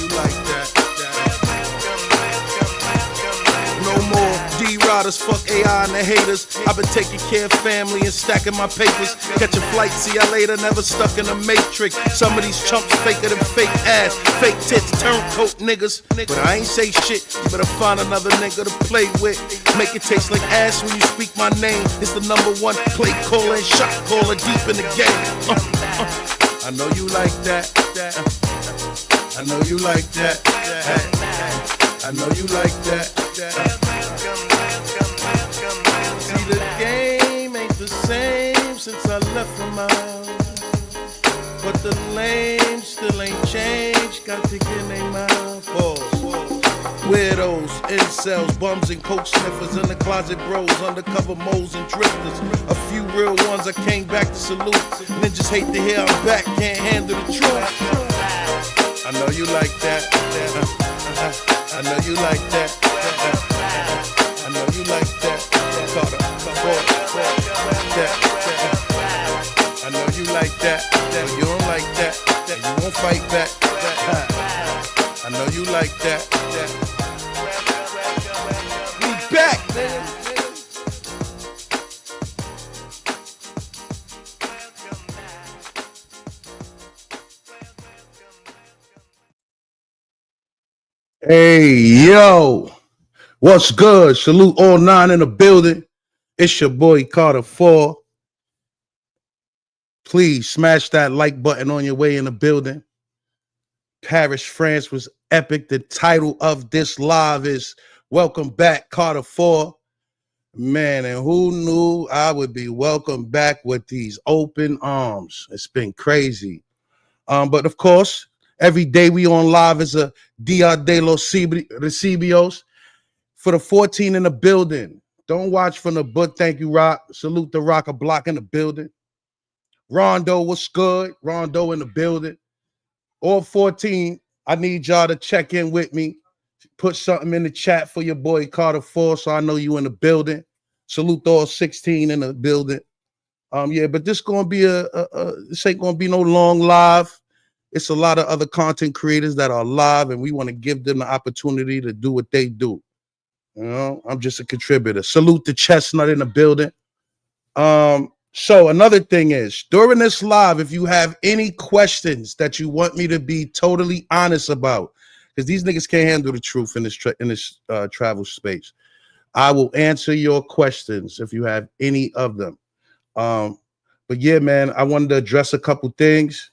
you like that. No more D-Riders, fuck AI and the haters. I've been taking care of family and stacking my papers. Catch a flight, see ya later, never stuck in a matrix. Some of these chumps faker than fake ass, fake tits, turncoat niggas. But I ain't say shit, you better find another nigga to play with. Make it taste like ass when you speak my name. It's the #1 play caller and shot caller deep in the game. I know you like that. I know you like that. I know you like that. See, the game ain't the same since I left from out. But the lame still ain't changed. Got to get in their mouth. Weirdos, incels, bums and coke sniffers, in the closet bros, undercover moles and drifters. A few real ones I came back to salute. Ninjas hate to hear I'm back, can't handle the truth. I know you like that. I know you like that. I know you like that. I know you like that. You don't like that. You won't fight back. I know you like that. We back, man. Hey, yo. What's good? Salute all 9 in the building. It's your boy Carter 4. Please smash that like button on your way in the building. Paris, France was epic. The title of this live is Welcome Back, Carter 4. Man, and who knew I would be welcomed back with these open arms? It's been crazy. But of course, every day we on live is a Dia de los Recibios. For the 14 in the building, don't watch from the book. Thank you, Rock. Salute the Rocker Block in the building. Rondo, what's good? Rondo in the building. All 14, I need y'all to check in with me. Put something in the chat for your boy Carter 4 so I know you in the building. Salute all 16 in the building. Yeah, but this gonna be this ain't gonna be no long live. It's a lot of other content creators that are live, and we want to give them the opportunity to do what they do. You know, I'm just a contributor. Salute the Chestnut in the building. So another thing is, during this live, if you have any questions that you want me to be totally honest about, because these niggas can't handle the truth in this travel space, I will answer your questions if you have any of them. But yeah, man, I wanted to address a couple things.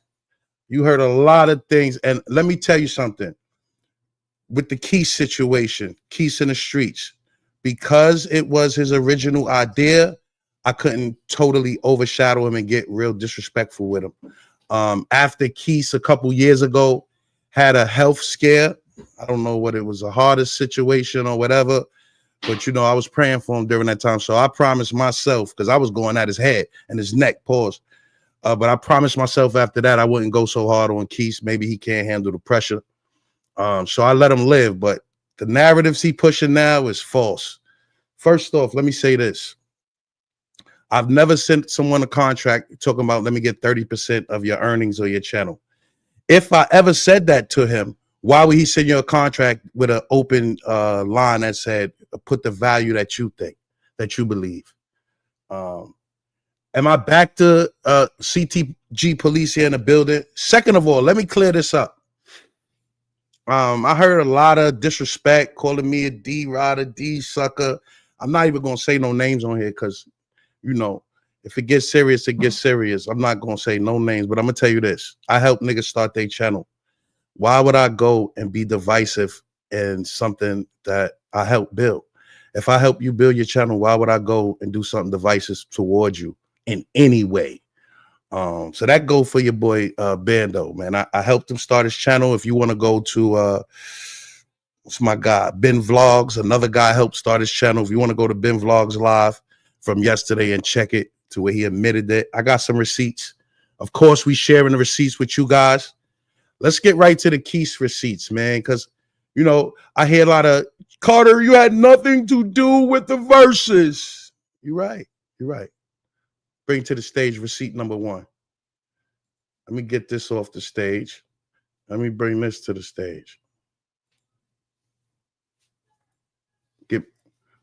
You heard a lot of things, and let me tell you something. With the Keith situation, Keith in the streets, because it was his original idea, I couldn't totally overshadow him and get real disrespectful with him. After Keith a couple years ago had a health scare, I don't know what it was, a hardest situation or whatever, but you know, I was praying for him during that time. So I promised myself, because I was going at his head and his neck, pause. But I promised myself after that I wouldn't go so hard on Keith. Maybe he can't handle the pressure. So I let him live, but the narratives he pushing now is false. First off, let me say this. I've never sent someone a contract talking about, let me get 30% of your earnings or your channel. If I ever said that to him, why would he send you a contract with an open line that said, put the value that you think, that you believe? Am I back to CTG police here in the building? Second of all, let me clear this up. I heard a lot of disrespect, calling me a D-Rider, D-Sucker. I'm not even going to say no names on here because, you know, if it gets serious, it gets serious. I'm not going to say no names, but I'm going to tell you this. I help niggas start their channel. Why would I go and be divisive in something that I help build? If I help you build your channel, why would I go and do something divisive towards you in any way? So that go for your boy Bando, man. I helped him start his channel. If you want to go to what's my guy, Ben Vlogs, another guy helped start his channel. If you want to go to Ben Vlogs live from yesterday and check it to where he admitted that, I got some receipts. Of course, we sharing the receipts with you guys. Let's get right to the Keith receipts, man, because you know I hear a lot of Carter, you had nothing to do with the verses. You're right. You're right. Bring to the stage receipt number 1. Let me get this off the stage. Let me bring this to the stage.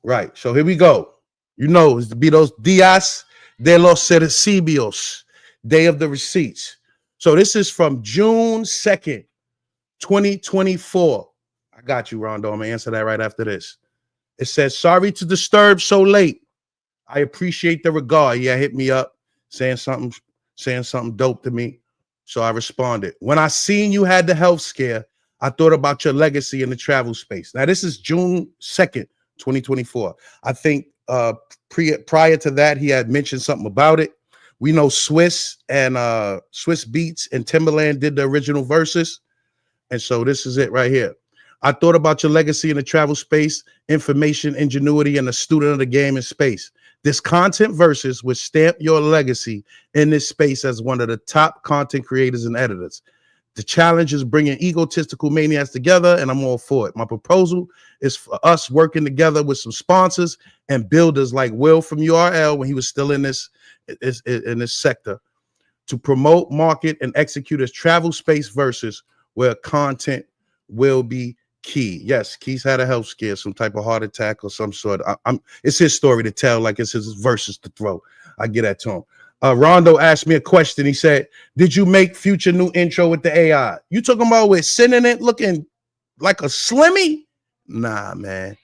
Right. So here we go. You know, it's to be those Dias de los Recibios, Day of the Receipts. So this is from June 2nd, 2024. I got you, Rondo. I'm going to answer that right after this. It says, sorry to disturb so late. I appreciate the regard. Yeah, hit me up saying something dope to me. So I responded. When I seen you had the health scare, I thought about your legacy in the travel space. Now, this is June 2nd, 2024. I think prior to that, he had mentioned something about it. We know Swiss and Swiss Beats and Timberland did the original verses. And so this is it right here. I thought about your legacy in the travel space, information, ingenuity, and a student of the game in space. This content versus would stamp your legacy in this space as one of the top content creators and editors. The challenge is bringing egotistical maniacs together, and I'm all for it. My proposal is for us working together with some sponsors and builders like Will from URL when he was still in this sector to promote, market, and execute as travel space versus where content will be key. Yes, Keys had a health scare, some type of heart attack or some sort. It's his story to tell, like it's his verses to throw. I get that to him. Rondo asked me a question. He said, did you make Future new intro with the AI? You talking about with sending it looking like a Slimmy? Nah, man.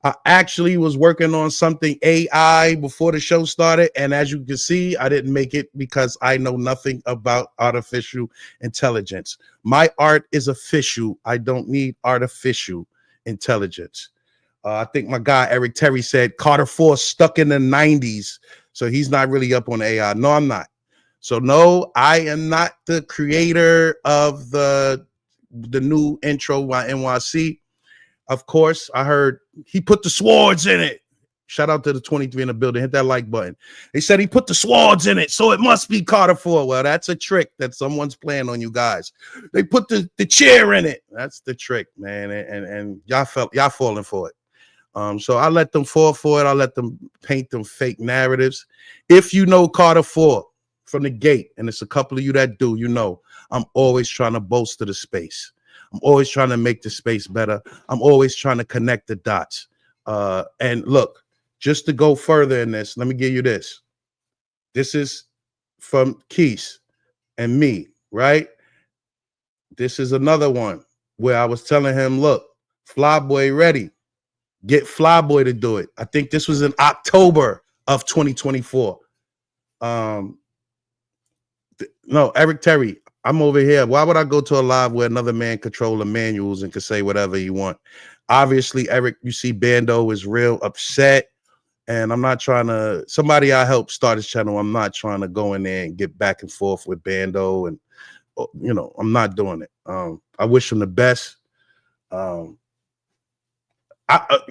I actually was working on something AI before the show started. And as you can see, I didn't make it because I know nothing about artificial intelligence. My art is official. I don't need artificial intelligence. I think my guy, Eric Terry, said Carter 4 stuck in the 90s. So he's not really up on AI. No, I'm not. So no, I am not the creator of the new intro by NYC. Of course, I heard he put the swords in it. Shout out to the 23 in the building. Hit that like button. He said he put the swords in it, so it must be Carter 4. Well, that's a trick that someone's playing on you guys. They put the chair in it. That's the trick, man. And y'all falling for it. So I let them fall for it. I let them paint them fake narratives. If you know Carter 4 from the gate, and it's a couple of you that do, you know, I'm always trying to bolster the space. I'm always trying to make the space better. I'm always trying to connect the dots. And look, just to go further in this, let me give you this. This is from Keys and me, right? This is another one where I was telling him, look, Flyboy ready. Get Flyboy to do it. I think this was in October of 2024. No, Eric Terry, I'm over here. Why would I go to a live where another man control the manuals and can say whatever he want? Obviously, Eric, you see Bando is real upset. And I'm not trying to, somebody I helped start his channel. I'm not trying to go in there and get back and forth with Bando. And, you know, I'm not doing it. I wish him the best.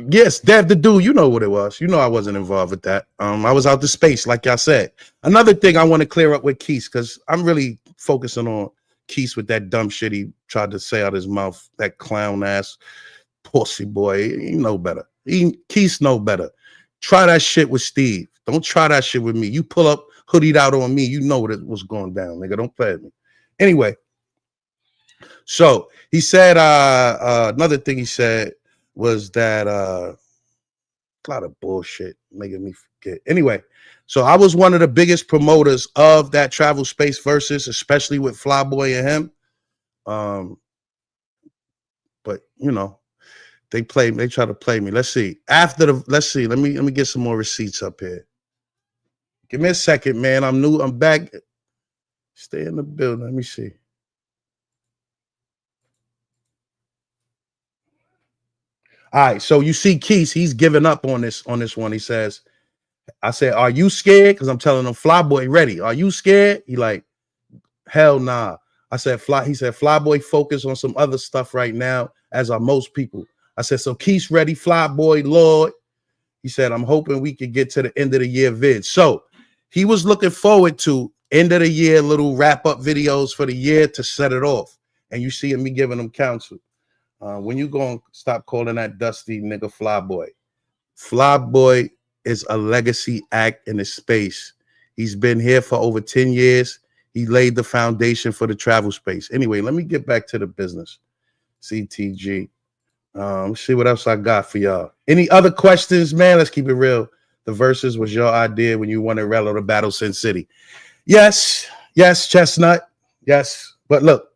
Yes, Dev the Dude, you know what it was. You know I wasn't involved with that. I was out to space, like y'all said. Another thing I want to clear up with Keith, because I'm really focusing on Keith with that dumb shit he tried to say out his mouth, that clown ass pussy boy. He know better. Keith know better. Try that shit with Steve. Don't try that shit with me. You pull up hoodied out on me, you know what's going down, nigga. Don't play with me. Anyway, so he said another thing he said was that a lot of bullshit making me forget. Anyway, so I was one of the biggest promoters of that travel space versus, especially with Flyboy and him. But you know, they try to play me. Let's see. Let me get some more receipts up here. Give me a second, man. I'm new. I'm back. Stay in the building. Let me see. All right, so you see Keith, he's giving up on this one. He says, I said, are you scared? Because I'm telling him, Flyboy ready. Are you scared? He like, hell nah. I said, he said, Flyboy focus on some other stuff right now, as are most people. I said, so Keith's ready, Flyboy, Lord. He said, I'm hoping we could get to the end of the year vid. So he was looking forward to end of the year little wrap-up videos for the year to set it off. And you see me giving him counsel. When you gonna stop calling that dusty nigga Flyboy? Flyboy is a legacy act in the space. He's been here for over 10 years. He laid the foundation for the travel space. Anyway, let me get back to the business. CTG. See what else I got for y'all. Any other questions, man? Let's keep it real. The verses was your idea when you wanted Rello to battle Sin City. Yes, Chestnut. Yes. But look,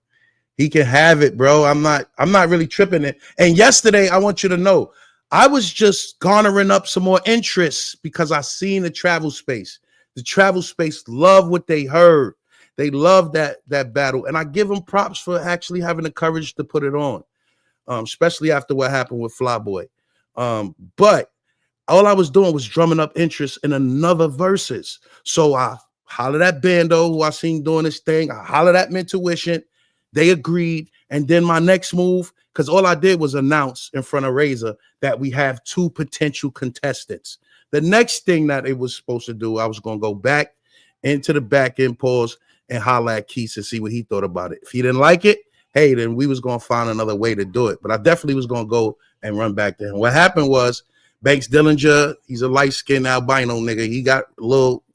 he can have it, bro. I'm not really tripping it. And yesterday, I want you to know, I was just garnering up some more interest because I seen the travel space. The travel space love what they heard. They love that battle. And I give them props for actually having the courage to put it on. Especially after what happened with Flyboy. But all I was doing was drumming up interest in another verses. So I hollered at Bando, who I seen doing this thing. I hollered at Mentuition. They agreed. And then my next move, because all I did was announce in front of Razor that we have 2 potential contestants. The next thing that it was supposed to do, I was going to go back into the back end pause and holler at Keith to see what he thought about it. If he didn't like it, hey, then we was going to find another way to do it. But I definitely was going to go and run back to him. What happened was Banks Dillinger, he's a light-skinned albino nigga. He got a little,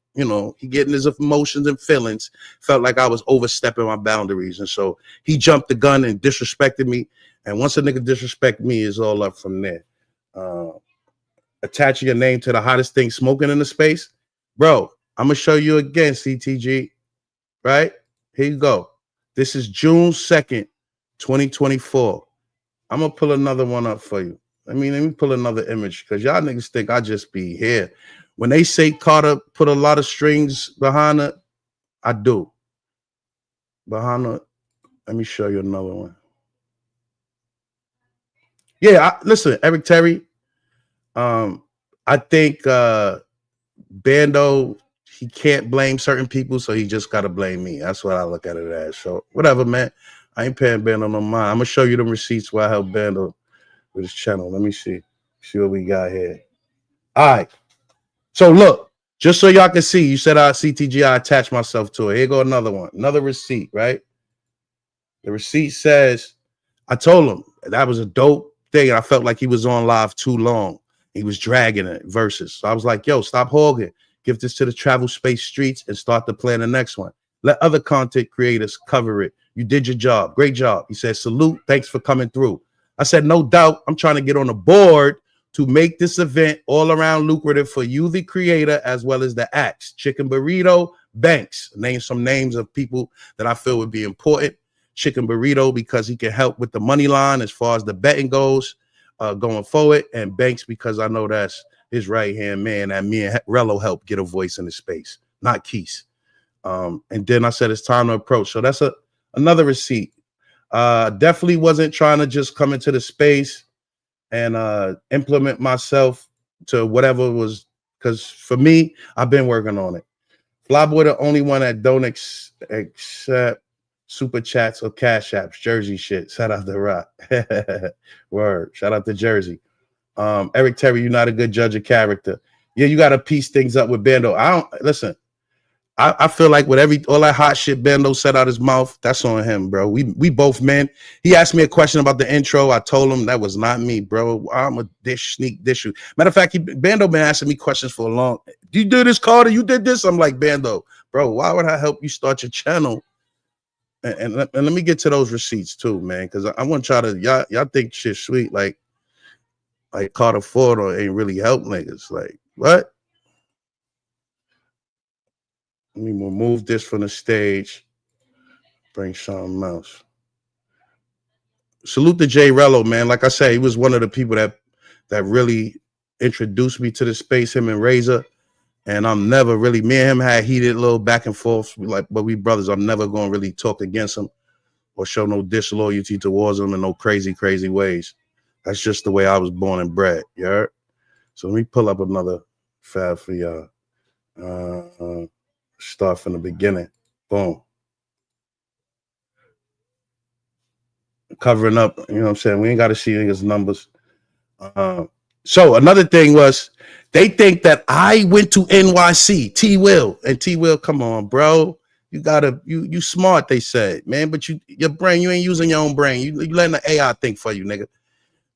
he getting his emotions and feelings. Felt like I was overstepping my boundaries. And so he jumped the gun and disrespected me. And once a nigga disrespect me, it's all up from there. Attaching your name to the hottest thing smoking in the space. Bro, I'm going to show you again, CTG. Right? Here you go. This is June 2nd, 2024. I'm going to pull another one up for you. Let me pull another image because y'all niggas think I just be here. When they say Carter put a lot of strings behind it, I do. Behind it, let me show you another one. Yeah, listen, Eric Terry. I think Bando, he can't blame certain people, so he just got to blame me. That's what I look at it as. So whatever, man. I ain't paying Bando no mind. I'm going to show you the receipts where I help Bando with his channel. Let me see what we got here. All right. So look, just so y'all can see, you said CTG, I attached myself to it. Here go another one. Another receipt, right? The receipt says, I told him that was a dope thing. I felt like he was on live too long. He was dragging it, verses. So I was like, yo, stop hogging. Give this to the travel space streets and start to plan the next one. Let other content creators cover it. You did your job. Great job. He said, salute. Thanks for coming through. I said, no doubt. I'm trying to get on the board to make this event all around lucrative for you, the creator, as well as the acts. Chicken Burrito, Banks. Name some names of people that I feel would be important. Chicken Burrito, because he can help with the money line as far as the betting goes going forward. And Banks, because I know that's his right-hand man that me and Rello helped get a voice in the space, not Keith. And then I said, it's time to approach. So that's another receipt. Definitely wasn't trying to just come into the space and implement myself to whatever was, because for me, I've been working on it. Flyboy, the only one that don't accept super chats or cash apps. Jersey shit. Shout out to Rock. Word. Shout out to Jersey. Eric Terry, you're not a good judge of character. Yeah, you got to piece things up with Bando. I feel like with all that hot shit Bando said out his mouth, that's on him, bro. We both men. He asked me a question about the intro. I told him that was not me, bro. I'm a sneak dish. Matter of fact, Bando been asking me questions for a long. Do you do this, Carter? You did this? I'm like, Bando, bro, why would I help you start your channel? And let me get to those receipts too, man, because I want y'all to y'all think shit sweet like Carter Ford ain't really help niggas. Like what? Let me remove this from the stage. Bring Sean Mouse. Salute to Jay Rello, man. Like I said, he was one of the people that really introduced me to the space, him and Razor. And I'm never really, me and him had heated little back and forth, but we brothers. I'm never going to really talk against him or show no disloyalty towards him in no crazy, crazy ways. That's just the way I was born and bred. You heard? So let me pull up another fab for y'all. Start from the beginning. Boom. Covering up, you know what I'm saying? We ain't got to see niggas' numbers. So another thing was, they think that I went to NYC, T-Will. And T-Will, come on, bro. You gotta, you smart, they said, man. But your brain, you ain't using your own brain. You letting the AI think for you, nigga.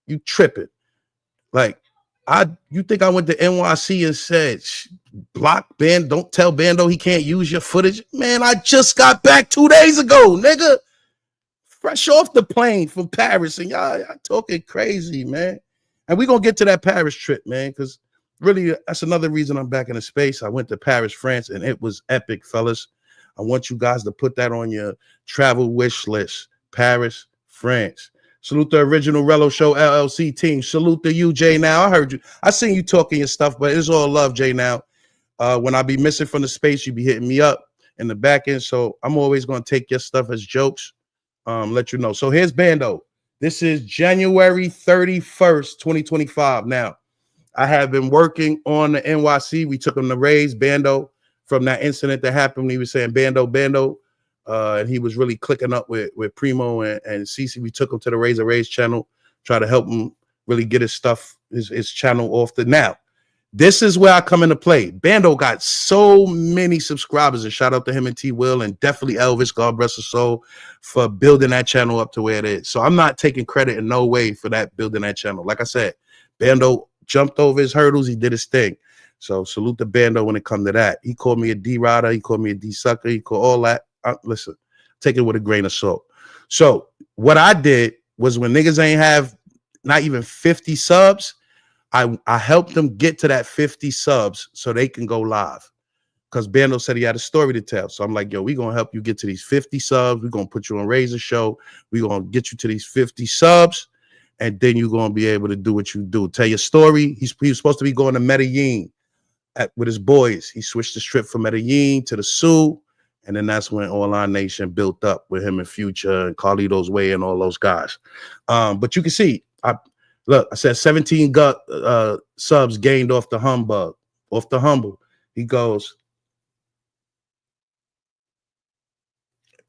You tripping. Like, You think I went to NYC and said, block Band, don't tell Bando he can't use your footage? Man, I just got back 2 days ago, nigga. Fresh off the plane from Paris, and y'all talking crazy, man. And we're going to get to that Paris trip, man, because really, that's another reason I'm back in the space. I went to Paris, France, and it was epic, fellas. I want you guys to put that on your travel wish list. Paris, France. Salute the original Rello Show LLC team. Salute to you, Jay Now. I heard you. I seen you talking your stuff, but it's all love, Jay Now. When I be missing from the space, you be hitting me up in the back end. So I'm always going to take your stuff as jokes. Let you know. So here's Bando. This is January 31st, 2025. Now, I have been working on the NYC. We took him to raise Bando from that incident that happened when he was saying Bando. And he was really clicking up with Primo and Cece. We took him to the Razor Raise channel, try to help him really get his stuff, his channel off the. Now, this is where I come into play. Bando got so many subscribers, and shout out to him and T Will, and definitely Elvis, God bless his soul, for building that channel up to where it is. So I'm not taking credit in no way for that, building that channel. Like I said, Bando jumped over his hurdles. He did his thing. So salute to Bando when it comes to that. He called me a D-Rider. He called me a D-Sucker. He called all that. Listen, take it with a grain of salt. So what I did was, when niggas ain't have not even 50 subs, I helped them get to that 50 subs so they can go live. Because Bando said he had a story to tell. So I'm like, yo, we're going to help you get to these 50 subs. We're going to put you on Razor Show. We're going to get you to these 50 subs. And then you're going to be able to do what you do. Tell your story. He was supposed to be going to Medellin with his boys. He switched the trip from Medellin to the Sioux. And then that's when All Our Nation built up with him and Future and Carlito's Way and all those guys. But you can see, I said 17 subs gained off the humbug, off the humble. He goes,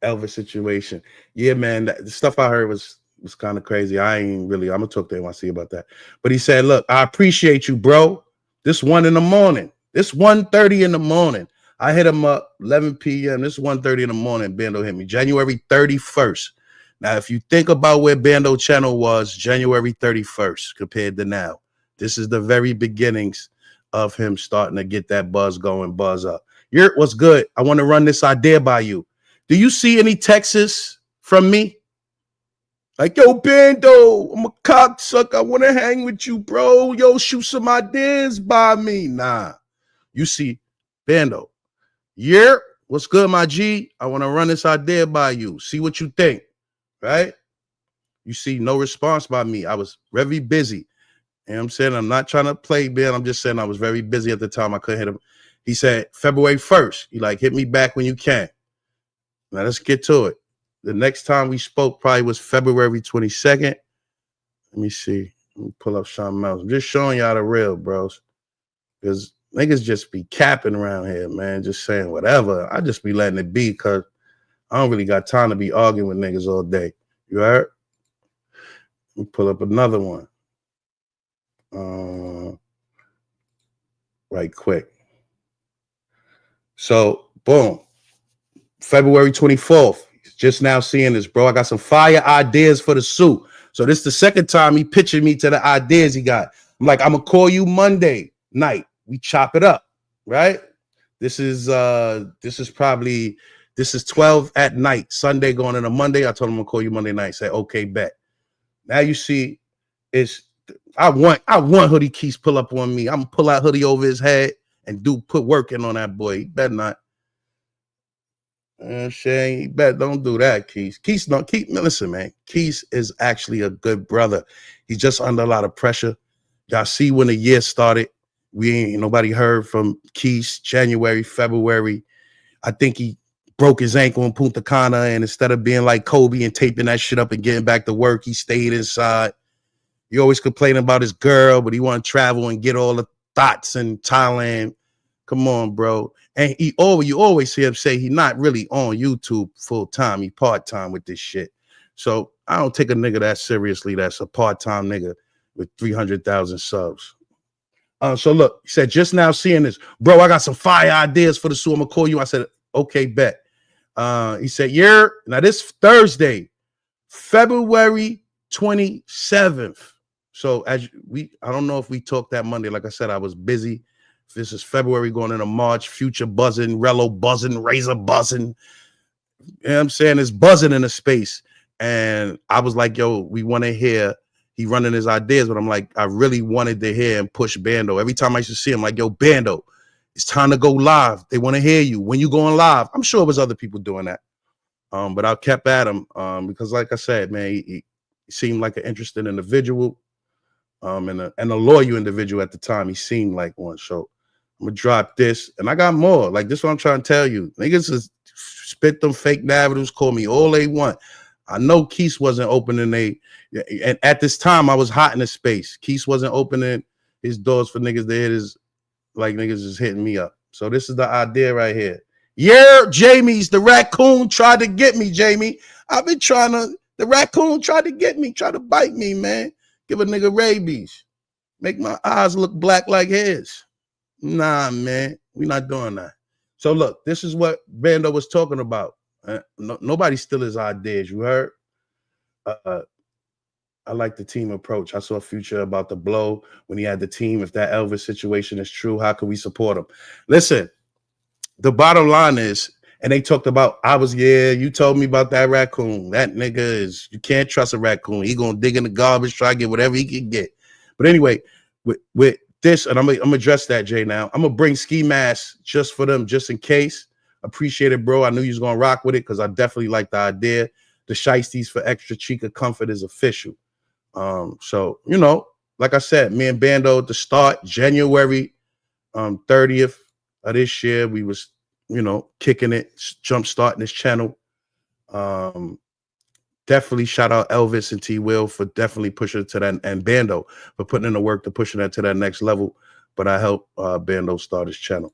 Elvis situation. Yeah, man, the stuff I heard was kind of crazy. I'm gonna talk to NYC about that. But he said, look, I appreciate you, bro. This 1 in the morning. This 1:30 in the morning. I hit him up 11 p.m. This 1:30 in the morning. Bando hit me January 31st. Now, if you think about where Bando channel was January 31st compared to now, this is the very beginnings of him starting to get that buzz going, buzz up. What's good? I want to run this idea by you. Do you see any texts from me? Like, yo, Bando, I'm a cocksucker. I want to hang with you, bro. Yo, shoot some ideas by me. Nah. You see, Bando. Yeah, what's good, my G? I want to run this idea by you. See what you think, right? You see no response by me. I was very busy. You know what I'm saying? I'm not trying to play, Ben. I'm just saying I was very busy at the time. I couldn't hit him. He said, February 1st. He like, hit me back when you can. Now, let's get to it. The next time we spoke probably was February 22nd. Let me see. Let me pull up something else. I'm just showing y'all the real, bros. Because niggas just be capping around here, man. Just saying whatever. I just be letting it be because I don't really got time to be arguing with niggas all day. You heard? Let me pull up another one. Right quick. So, boom. February 24th. Just now seeing this, bro. I got some fire ideas for the suit. So this is the second time he pictured me to the ideas he got. I'm like, I'm going to call you Monday night. We chop it up, right? This is 12 at night, Sunday going into Monday. I told him I'm going to call you Monday night. Say, okay, bet. Now you see, I want Hoodie Keys pull up on me. I'm going to pull out Hoodie over his head and put work in on that boy. He better not. Shane, you better don't do that, Keys. Listen, man. Keys is actually a good brother. He's just under a lot of pressure. Y'all see when the year started, nobody heard from Keys. January, February. I think he broke his ankle in Punta Cana, and instead of being like Kobe and taping that shit up and getting back to work, he stayed inside. He always complaining about his girl, but he want to travel and get all the thoughts in Thailand. Come on, bro. And you always hear him say he's not really on YouTube full time. He part-time with this shit. So I don't take a nigga that seriously. That's a part-time nigga with 300,000 subs. So look, he said, just now seeing this, bro, I got some fire ideas for the show. I'm gonna call you. I said, okay, bet. He said, yeah. Now this Thursday, February 27th. So I don't know if we talked that Monday. Like I said, I was busy. This is February going into March. Future buzzing, Rello buzzing, Razor buzzing. You know what I'm saying? It's buzzing in the space. And I was like, yo, we want to hear he running his ideas, but I'm like, I really wanted to hear him push Bando. Every time I used to see him, like, yo, Bando, it's time to go live. They want to hear you. When you going live, I'm sure it was other people doing that. But I kept at him because, like I said, man, he seemed like an interesting individual, and a loyal individual at the time. He seemed like one. So I'm gonna drop this, and I got more. Like this, is what I'm trying to tell you. Niggas is spit them fake narratives, call me all they want. I know Keith wasn't opening and at this time I was hot in the space. Keith wasn't opening his doors for niggas to hit his, like niggas is hitting me up. So this is the idea right here. Yeah, Jamie's the raccoon tried to get me, Jamie. I've been the raccoon tried to get me, tried to bite me, man. Give a nigga rabies. Make my eyes look black like his. Nah, man, we're not doing that. So look, this is what Bando was talking about. Nobody steal his ideas, you heard? I like the team approach. I saw Future about the blow when he had the team. If that Elvis situation is true, how can we support him? Listen, the bottom line is, and they talked about, you told me about that raccoon. That nigga is, you can't trust a raccoon. He gonna dig in the garbage, try to get whatever he can get. But anyway, with this, and I'm gonna address that, Jay, now. I'm gonna bring ski masks just for them, just in case. Appreciate it, bro. I knew you was gonna rock with it because I definitely like the idea. The shiesties for extra Chica comfort is official. So, you know, like I said, me and Bando at the start, January 30th of this year, we was, you know, kicking it, jump starting this channel. Definitely shout out Elvis and T Will for definitely pushing it to that, and Bando for putting in the work to pushing that to that next level. But I helped Bando start his channel.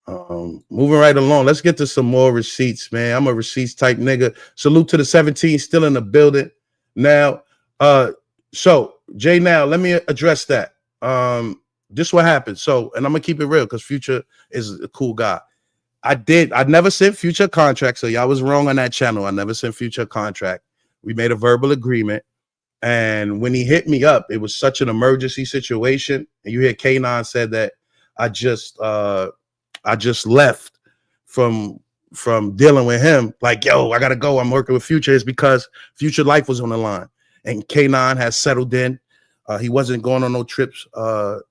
Moving right along, let's get to some more receipts, man. I'm a receipts type nigga. Salute to the 17 still in the building. Now, so Jay, now let me address that. This what happened. So, and I'm gonna keep it real because Future is a cool guy. I never sent Future a contract, so y'all was wrong on that channel. I never sent Future a contract. We made a verbal agreement, and when he hit me up, it was such an emergency situation. And you hear K9 said that I just left from dealing with him. Like, yo, I gotta go. I'm working with Future. It's because Future life was on the line, and K9 has settled in. He wasn't going on no trips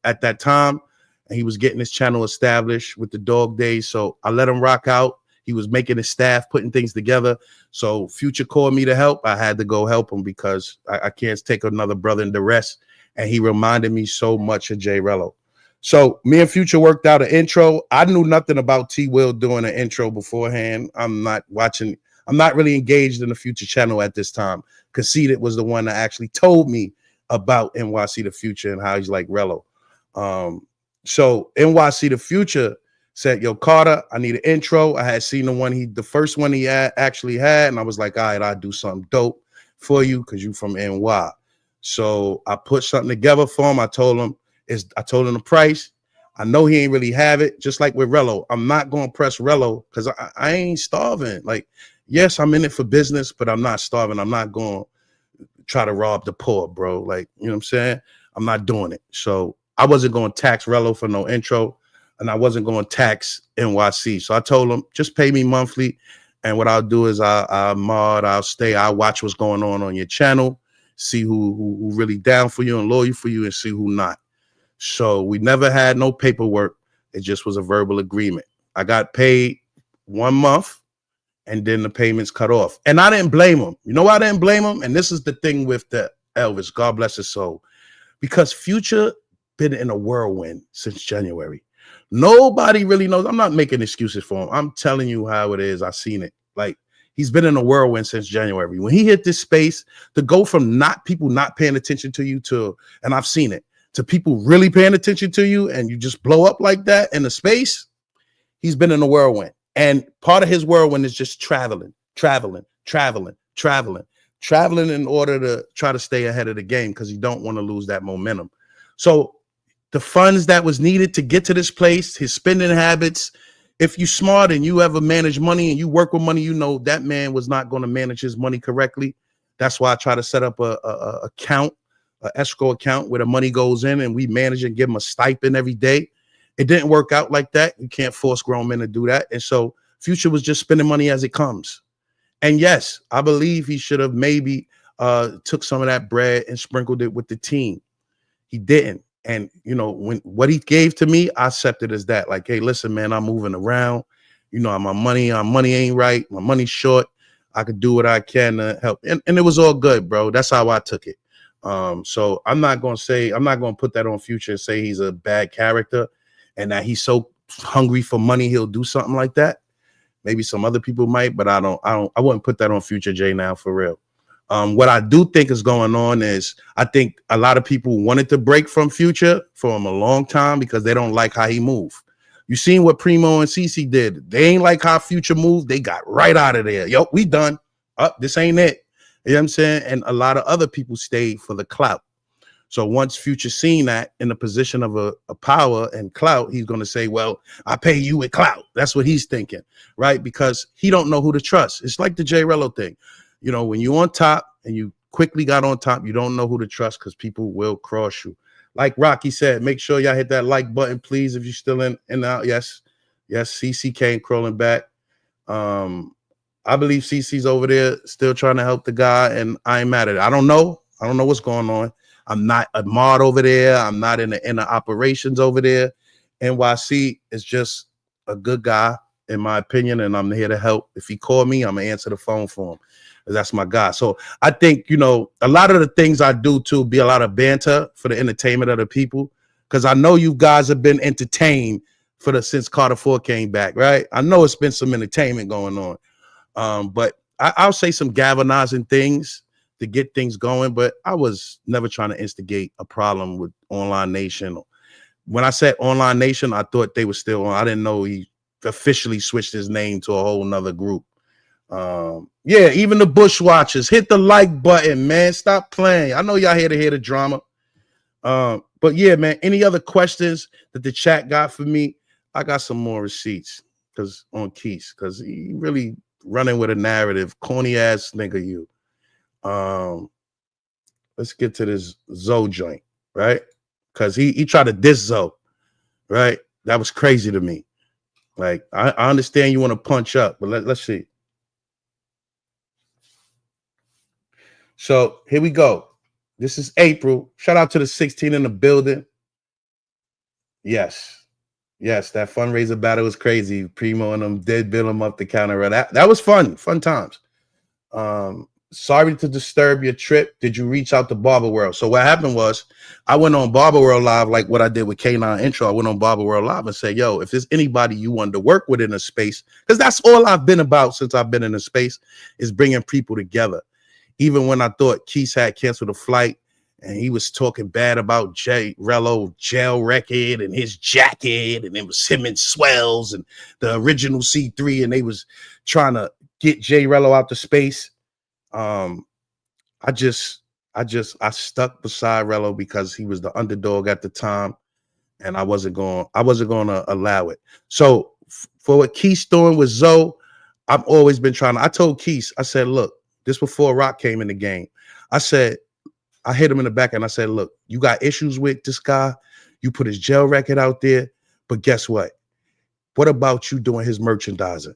at that time, and he was getting his channel established with the dog days. So I let him rock out. He was making his staff, putting things together. So Future called me to help. I had to go help him because I can't take another brother in the rest. And he reminded me so much of Jay Rello. So me and Future worked out an intro. I knew nothing about T Will doing an intro beforehand. I'm not really engaged in the Future channel at this time. Conceited was the one that actually told me about NYC the Future and how he's like Rello. So NYC the Future said, yo, Carter, I need an intro. I had seen the first one he actually had, and I was like, all right, I'll do something dope for you because you from NY. So I put something together for him. I told him the price. I know he ain't really have it, just like with Rello. I'm not going to press Rello because I ain't starving. Like, yes, I'm in it for business, but I'm not starving. I'm not going to try to rob the poor, bro. Like, you know what I'm saying? I'm not doing it. So I wasn't going to tax Rello for no intro, and I wasn't going to tax NYC. So I told him, just pay me monthly, and what I'll do is I'll watch what's going on your channel, see who really down for you and loyal for you, and see who not. So we never had no paperwork. It just was a verbal agreement. I got paid 1 month, and then the payments cut off. And I didn't blame him. You know why I didn't blame him? And this is the thing with the Elvis, God bless his soul, because Future been in a whirlwind since January. Nobody really knows. I'm not making excuses for him. I'm telling you how it is. I've seen it. Like, he's been in a whirlwind since January. When he hit this space, to go from people not paying attention to you to, and I've seen it, to people really paying attention to you and you just blow up like that in the space, he's been in a whirlwind. And part of his whirlwind is just traveling in order to try to stay ahead of the game because you don't want to lose that momentum. So the funds that was needed to get to this place, his spending habits, if you smart and you ever manage money and you work with money, you know that man was not going to manage his money correctly. That's why I try to set up a account escrow account where the money goes in and we manage and give him a stipend every day. It didn't work out like that. You can't force grown men to do that. And so Future was just spending money as it comes. And yes, I believe he should have maybe took some of that bread and sprinkled it with the team. He didn't. And you know, when what he gave to me, I accepted as that. Like, hey, listen, man, I'm moving around. You know, my money ain't right. My money's short. I could do what I can to help. And it was all good, bro. That's how I took it. So I'm not gonna put that on Future and say he's a bad character and that he's so hungry for money he'll do something like that. Maybe some other people might, but I wouldn't put that on Future J now, for real. What I do think is going on is I think a lot of people wanted to break from Future from a long time because they don't like how he moved. You seen what Primo and CeCe did. They ain't like how Future moved. They got right out of there. Yo, we done. This ain't it. You know what I'm saying? And a lot of other people stayed for the clout. So once Future seen that in the position of a power and clout, he's going to say, well, I pay you with clout. That's what he's thinking, right? Because he don't know who to trust. It's like the J Rello thing. You know, when you're on top and you quickly got on top, you don't know who to trust because people will cross you. Like Rocky said, make sure y'all hit that like button, please, if you're still in and out. Yes, CC came crawling back. I believe CC's over there still trying to help the guy, and I ain't mad at it. I don't know what's going on. I'm not a mod over there. I'm not in the inner operations over there. NYC is just a good guy, in my opinion, and I'm here to help. If he call me, I'm gonna answer the phone for him. That's my guy. So I think, you know, a lot of the things I do too be a lot of banter for the entertainment of the people, because I know you guys have been entertained since Carter 4 came back, right? I know it's been some entertainment going on, but I'll say some galvanizing things to get things going, but I was never trying to instigate a problem with Online Nation. When I said Online Nation, I thought they were still on. I didn't know he officially switched his name to a whole nother group. Yeah, even the Bushwatchers, hit the like button, man. Stop playing. I know y'all here to hear the drama. But yeah, man, any other questions that the chat got for me? I got some more receipts because on Keys, because he really running with a narrative, corny ass nigga. You. Let's get to this Zoe joint, right? Because he tried to diss Zoe, right? That was crazy to me. Like, I understand you want to punch up, but let's see. So here we go. This is April. Shout out to the 16 in the building. Yes, that fundraiser battle was crazy. Primo and them did build him up the counter. That was fun times. Sorry to disturb your trip. Did you reach out to Barber World? So what happened was I went on Barber World Live, like what I did with K9 Intro. I went on Barber World Live and said, yo, if there's anybody you wanted to work with in a space, because that's all I've been about since I've been in a space, is bringing people together. Even when I thought Keith had canceled a flight and he was talking bad about J Rello jail record and his jacket, and it was him and Swells and the original C3, and they was trying to get J Rello out to space. I stuck beside Rello because he was the underdog at the time, and I wasn't going to allow it. So for what Keith's doing with Zoe, I've always been trying to. I told Keith, I said, look, this before Rock came in the game. I said, I hit him in the back and I said, look, you got issues with this guy. You put his jail record out there, but guess what? What about you doing his merchandising?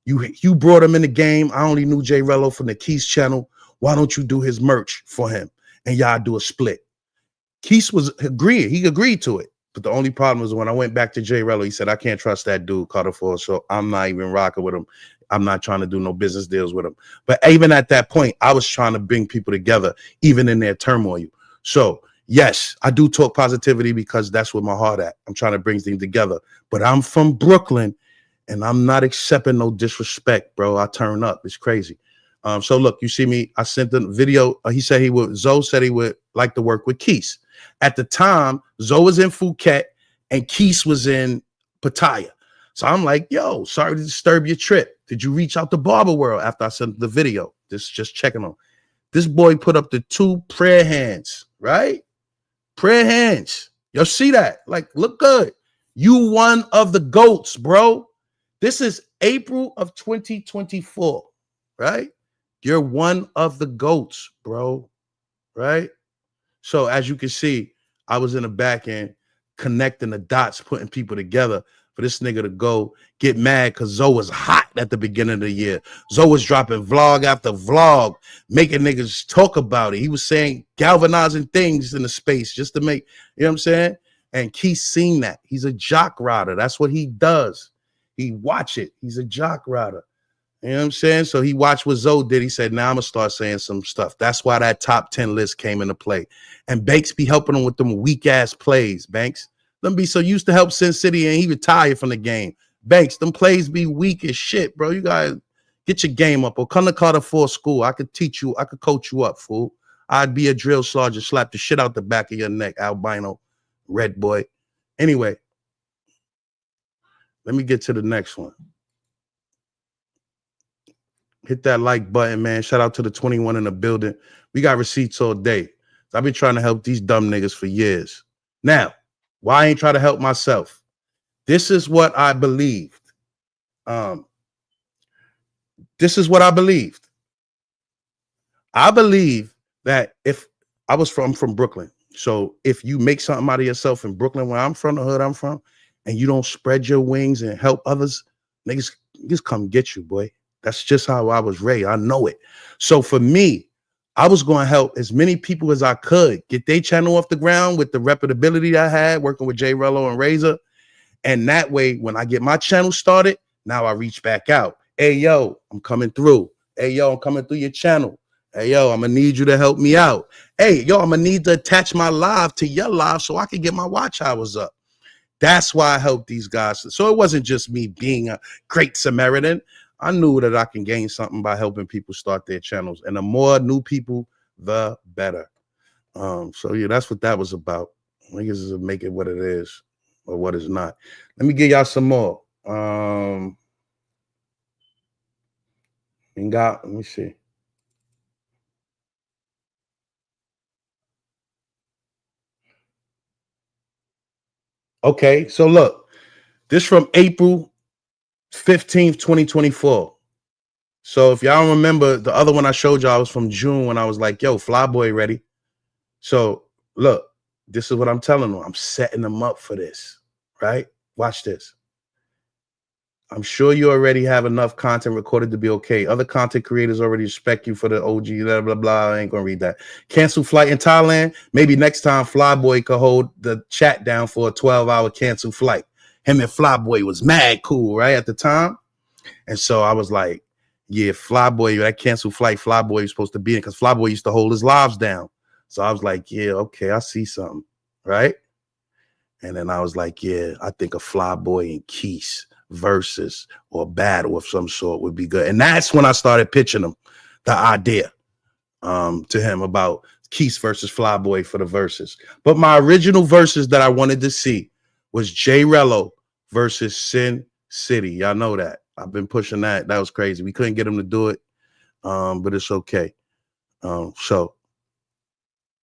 You brought him in the game. I only knew J Rello from the Keith channel. Why don't you do his merch for him and y'all do a split? Keith was agreeing. He agreed to it. But the only problem was when I went back to J Rello, he said, I can't trust that dude, Carter 4, so I'm not even rocking with him. I'm not trying to do no business deals with him. But even at that point, I was trying to bring people together, even in their turmoil. So yes, I do talk positivity because that's where my heart at. I'm trying to bring things together. But I'm from Brooklyn, and I'm not accepting no disrespect, bro. I turn up. It's crazy. So look, you see me. I sent the video. Zoe said he would like to work with Keith. At the time, Zoe was in Phuket and Keith was in Pattaya. So I'm like, yo, sorry to disturb your trip. Did you reach out to Barber World after I sent the video? Just checking on. This boy put up the 2 prayer hands, right? Prayer hands. Y'all see that? Like, look good. You one of the GOATs, bro. This is April of 2024, right? You're one of the GOATs, bro, right? So as you can see, I was in the back end connecting the dots, putting people together for this nigga to go get mad because Zoe was hot at the beginning of the year. Zoe was dropping vlog after vlog, making niggas talk about it. He was saying galvanizing things in the space just to make, you know what I'm saying? And Keith seen that. He's a jock rider. That's what he does. He watch it. He's a jock rider. You know what I'm saying? So he watched what Zoe did. He said, now I'm going to start saying some stuff. That's why that top 10 list came into play. And Banks be helping him with them weak-ass plays, Banks. Them be so used to help Sin City, and he retired from the game. Banks, them plays be weak as shit, bro. You got to get your game up or come to Carter 4 school. I could teach you. I could coach you up, fool. I'd be a drill sergeant, slap the shit out the back of your neck, albino, red boy. Anyway, let me get to the next one. Hit that like button, man. Shout out to the 21 in the building. We got receipts all day. I've been trying to help these dumb niggas for years. Now, why I ain't try to help myself? This is what I believed. This is what I believed. I believe that if I was from Brooklyn, so if you make something out of yourself in Brooklyn, where I'm from, the hood I'm from, and you don't spread your wings and help others, niggas come get you, boy. That's just how I was raised. I know it. So for me, I was going to help as many people as I could get their channel off the ground with the reputability I had working with J Rello and Razor. And that way, when I get my channel started, now I reach back out. Hey, yo, I'm coming through. Hey, yo, I'm coming through your channel. Hey, yo, I'm going to need you to help me out. Hey, yo, I'm going to need to attach my live to your live so I can get my watch hours up. That's why I helped these guys. So it wasn't just me being a great Samaritan. I knew that I can gain something by helping people start their channels. And the more new people, the better. So, yeah, that's what that was about. Niggas is make it what it is or what is not. Let me give y'all some more. Let me see. Okay, so look, this from April 15th, 2024. So if y'all remember, the other one I showed y'all was from June when I was like, yo, Flyboy ready. So look, this is what I'm telling them. I'm setting them up for this, right? Watch this. I'm sure you already have enough content recorded to be okay. Other content creators already respect you for the OG, blah, blah, blah. I ain't going to read that. Cancel flight in Thailand. Maybe next time Flyboy could hold the chat down for a 12-hour cancel flight. Him and Flyboy was mad cool, right, at the time. And so I was like, yeah, Flyboy, that cancel flight, Flyboy was supposed to be in because Flyboy used to hold his lives down. So I was like, yeah, okay, I see something, right? And then I was like, yeah, I think a Flyboy and Keith versus or battle of some sort would be good. And that's when I started pitching him the idea to him about Keith versus Flyboy for the verses. But my original verses that I wanted to see was J Rello versus Sin City. Y'all know that. I've been pushing that. That was crazy. We couldn't get him to do it, but it's okay. So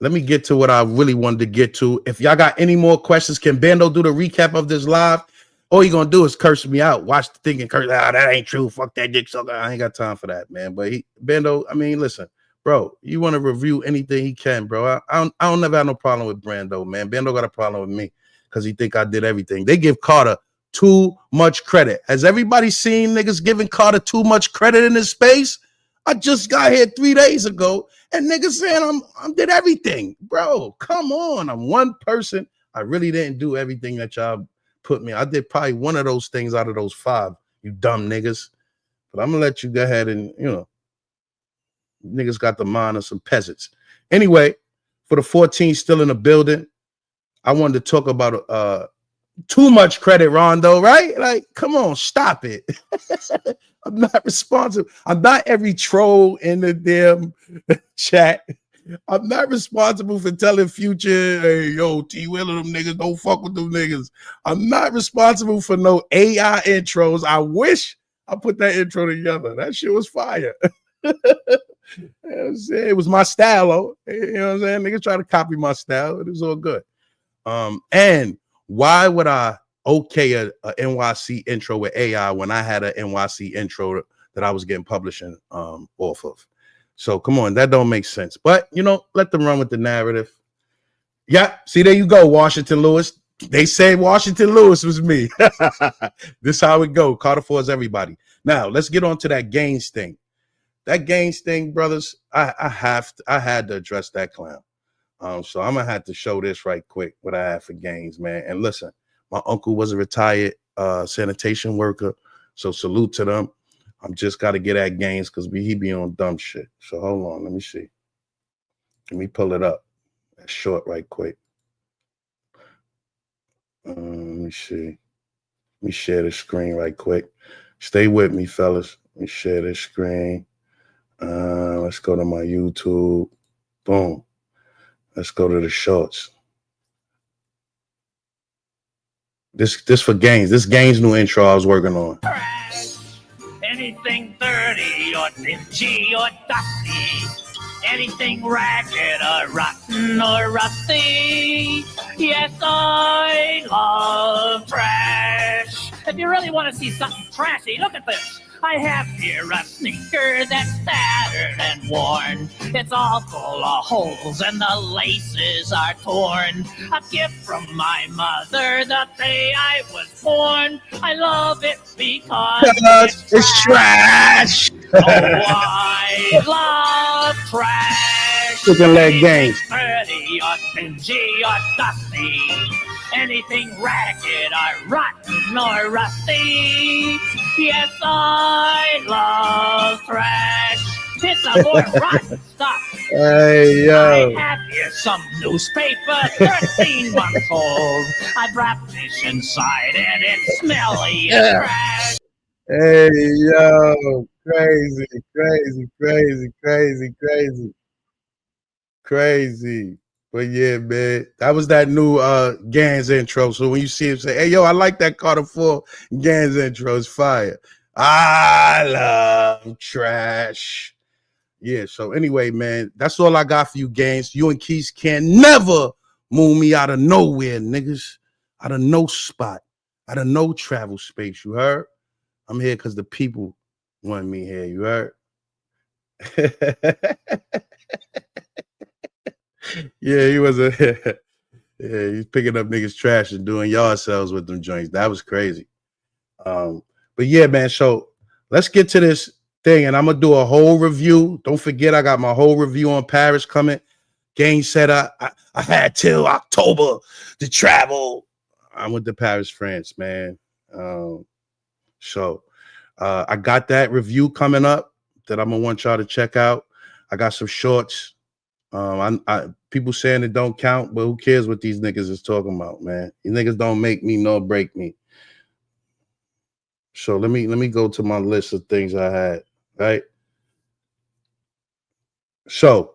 let me get to what I really wanted to get to. If y'all got any more questions, can Bando do the recap of this live? All you gonna do is curse me out. Watch the thing and curse. That ain't true. Fuck that dick sucker. I ain't got time for that, man. But Bando, I mean, listen, bro. You want to review anything he can, bro. I don't never have no problem with Bando, man. Bando got a problem with me because he think I did everything. They give Carter too much credit. Has everybody seen niggas giving Carter too much credit in this space? I just got here 3 days ago and niggas saying I did everything. Bro, come on. I'm one person. I really didn't do everything that y'all put me. I did probably one of those things out of those 5, you dumb niggas. But I'm gonna let you go ahead and, you know, niggas got the mind of some peasants. Anyway, for the 14 still in the building, I wanted to talk about too much credit, Rondo, right? Like, come on, stop it. I'm not responsible. I'm not every troll in the damn chat. I'm not responsible for telling Future, hey, yo, T Willer, them niggas, don't fuck with them niggas. I'm not responsible for no AI intros. I wish I put that intro together. That shit was fire. It was my style, though. You know what I'm saying? Niggas try to copy my style. It was all good. And why would I okay a NYC intro with AI when I had a NYC intro that I was getting publishing off of? So come on, that don't make sense. But you know, let them run with the narrative. Yeah, see, there you go, Washington Lewis. They say Washington Lewis was me. This how it go. Carter 4 is everybody. Now let's get on to that Gaines thing. That Gaines thing, brothers. I had to address that clown. So I'm gonna have to show this right quick. What I have for Gaines, man. And listen, my uncle was a retired sanitation worker, so salute to them. I'm just got to get at Gaines because he be on dumb shit. So hold on, let me see. Let me pull it up. That's short, right quick. Let me see. Let me share the screen right quick. Stay with me, fellas. Let me share this screen. Let's go to my YouTube. Boom. Let's go to the shorts. This for Gaines. This Gaines new intro I was working on. Anything dirty or dingy or dusty, anything ragged or rotten or rusty. Yes, I love trash. If you really want to see something trashy, look at this. I have here a sneaker that's tattered and worn. It's all full of holes and the laces are torn. A gift from my mother the day I was born. I love it because it's trash. Oh, I love trash. Chicken leg Gaines. Dirty or dingy or dusty, anything ragged or rotten or rusty. Yes, I love trash. It's a more rotten stuff. Hey, yo. I have here some newspaper, 13 months old. I wrapped this inside and it's smelly as trash. Hey, yo. Crazy, crazy, crazy, crazy, crazy. Crazy. But yeah, man, that was that new Gaines intro. So when you see him say, hey, yo, I like that Carter 4 Gaines intro. It's fire. I love trash. Yeah, so anyway, man, that's all I got for you, Gaines. You and Keys can never move me out of nowhere, niggas. Out of no spot. Out of no travel space, you heard? I'm here because the people want me here, you heard? Yeah, he was yeah, he's picking up niggas' trash and doing yard sales with them joints. That was crazy. But yeah, man, so let's get to this thing, and I'm gonna do a whole review. Don't forget, I got my whole review on Paris coming. Gaines said I had till October to travel. I went to Paris, France, man. So I got that review coming up that I'm gonna want y'all to check out. I got some shorts. People saying it don't count, but who cares what these niggas is talking about, man? These niggas don't make me nor break me. So let me go to my list of things I had, right? So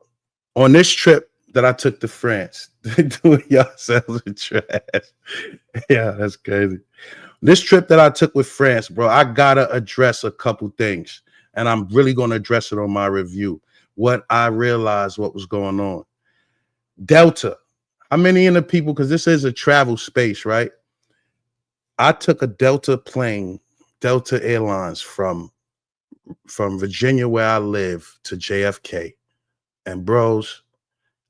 on this trip that I took to France, doing yourselves in trash. Yeah, that's crazy. This trip that I took with France, bro, I gotta address a couple things, and I'm really gonna address it on my review. What I realized what was going on. Delta. How many of the people, because this is a travel space, right? I took a Delta plane, Delta Airlines from Virginia, where I live, to JFK. And bros,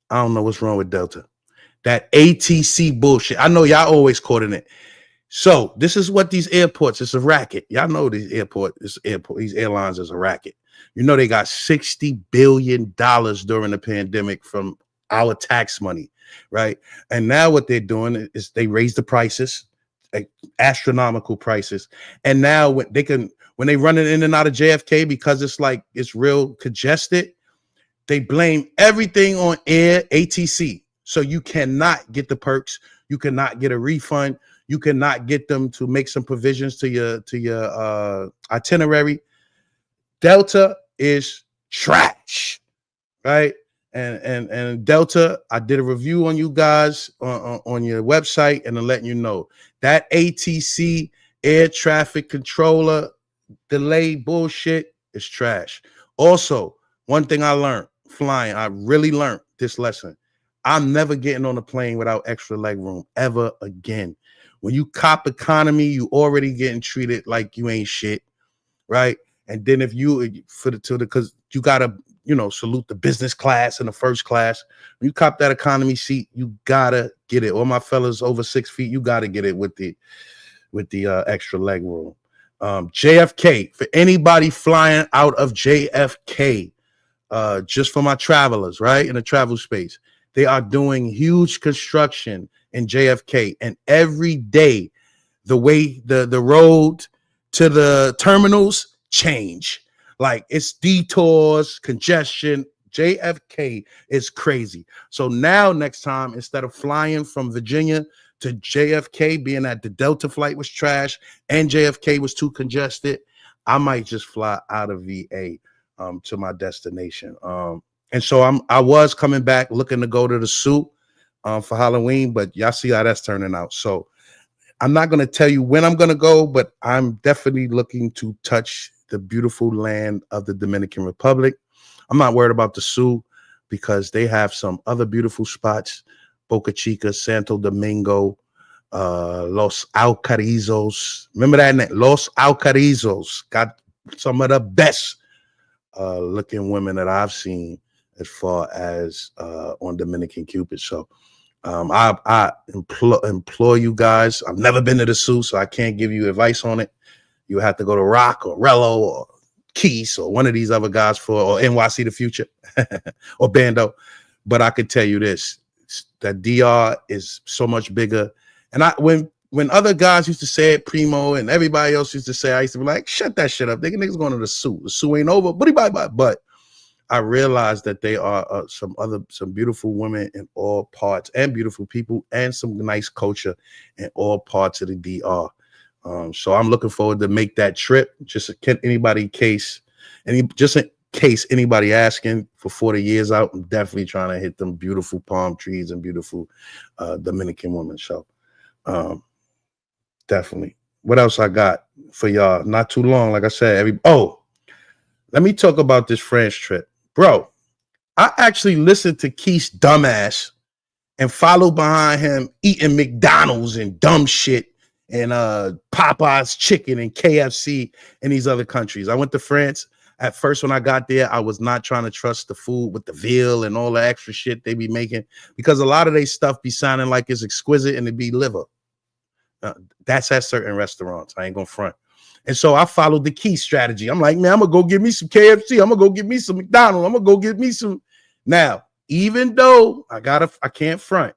I don't know what's wrong with Delta. That ATC bullshit. I know y'all always caught in it. So this is what these airports, it's a racket. Y'all know these airlines is a racket. You know, they got $60 billion during the pandemic from our tax money, right? And now what they're doing is they raise the prices, like astronomical prices. And now when they run it in and out of JFK, because it's real congested, they blame everything on Air ATC. So you cannot get the perks. You cannot get a refund. You cannot get them to make some provisions to your itinerary. Delta is trash, right? And Delta, I did a review on you guys on your website, and I'm letting you know that ATC air traffic controller delay bullshit is trash. Also, one thing I learned flying, I really learned this lesson. I'm never getting on a plane without extra leg room ever again. When you cop economy, you already getting treated like you ain't shit, right? And then if you because you gotta, salute the business class and the first class. When you cop that economy seat, you gotta get it. All my fellas over 6 feet, you gotta get it with the extra leg room. JFK, for anybody flying out of JFK, just for my travelers, right? In the travel space, they are doing huge construction in JFK, and every day the way the road to the terminals change. Like, it's detours, congestion. JFK is crazy. So now next time, instead of flying from Virginia to JFK, being that the Delta flight was trash and JFK was too congested, I might just fly out of VA to my destination. And so I was coming back looking to go to the Sioux for Halloween, but y'all see how that's turning out. So I'm not going to tell you when I'm going to go, but I'm definitely looking to touch the beautiful land of the Dominican Republic. I'm not worried about the Sioux because they have some other beautiful spots: Boca Chica, Santo Domingo, Los Alcarizos. Remember that? Los Alcarizos got some of the best looking women that I've seen as far as on Dominican Cupid. So I implore you guys. I've never been to the Sioux, so I can't give you advice on it. You have to go to Rock or Rello or Keys or one of these other guys or NYC The Future or Bando. But I could tell you this, that DR is so much bigger. And when other guys used to say it, Primo and everybody else used to say, I used to be like, shut that shit up. Niggas going to the Sioux. The Sioux ain't over. But I realized that they are some beautiful women in all parts, and beautiful people, and some nice culture in all parts of the DR. So I'm looking forward to make that trip. Just in case anybody asking for 40 years out, I'm definitely trying to hit them beautiful palm trees and beautiful Dominican women. So definitely. What else I got for y'all? Not too long, like I said. Let me talk about this France trip, bro. I actually listened to Keith's dumbass and followed behind him eating McDonald's and dumb shit and Popeye's chicken and KFC in these other countries. I went to France. At first, when I got there, I was not trying to trust the food with the veal and all the extra shit they be making, because a lot of their stuff be sounding like it's exquisite and it be liver. That's at certain restaurants. I ain't gonna front. And so I followed the key strategy. I'm like, man, I'm gonna go get me some KFC. I'm gonna go get me some McDonald's. I'm gonna go get me some. Now, even though I can't front,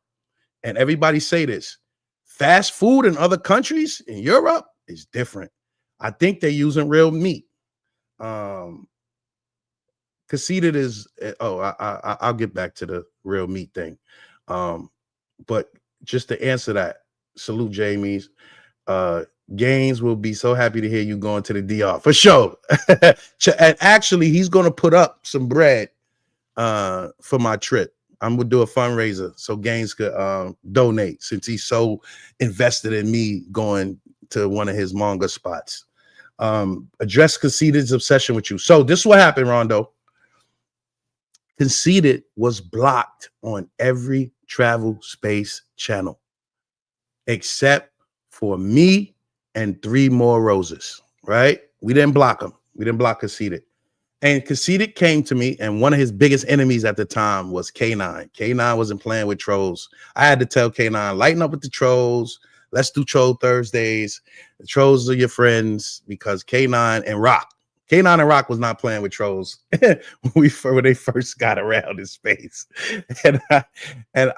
and everybody say this, fast food in other countries in Europe is different. I think they're using real meat. Conceited is I'll get back to the real meat thing. But just to answer that, salute Jamie's. Gaines will be so happy to hear you going to the DR for sure. And actually, he's going to put up some bread for my trip. I'm gonna do a fundraiser so Gaines could donate, since he's so invested in me going to one of his manga spots. Address Conceited's obsession with you. So this is what happened, Rondo. Conceited was blocked on every travel space channel except for me and 3 more roses, right? We didn't block him. We didn't block Conceited. And Conceited came to me, and one of his biggest enemies at the time was K9. K9 wasn't playing with trolls. I had to tell K9, lighten up with the trolls. Let's do Troll Thursdays. The trolls are your friends, because K9 and Rock was not playing with trolls when they first got around in space. And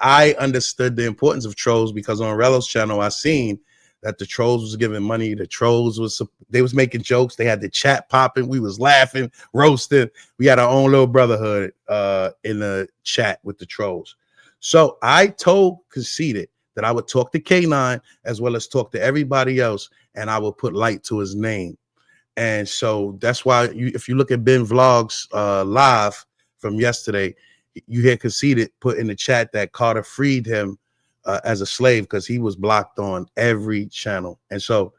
I understood the importance of trolls, because on Rello's channel, I seen that the trolls was giving money. The trolls they was making jokes. They had the chat popping. We was laughing, roasting. We had our own little brotherhood in the chat with the trolls. So I told Conceited that I would talk to K9 as well as talk to everybody else, and I would put light to his name. And so that's why if you look at Ben Vlogs live from yesterday, you hear Conceited put in the chat that Carter freed him as a slave, because he was blocked on every channel. And so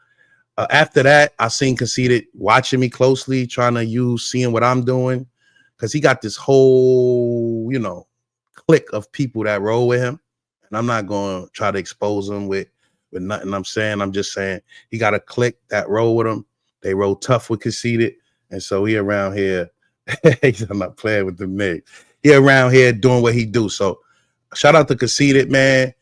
after that, I seen Conceited watching me closely, trying to seeing what I'm doing, because he got this whole, clique of people that roll with him. And I'm not going to try to expose him with nothing I'm saying. I'm just saying he got a clique that roll with him. They roll tough with Conceited. And so he around here. I'm not playing with the niggas. He around here doing what he do. So shout out to Conceited, man.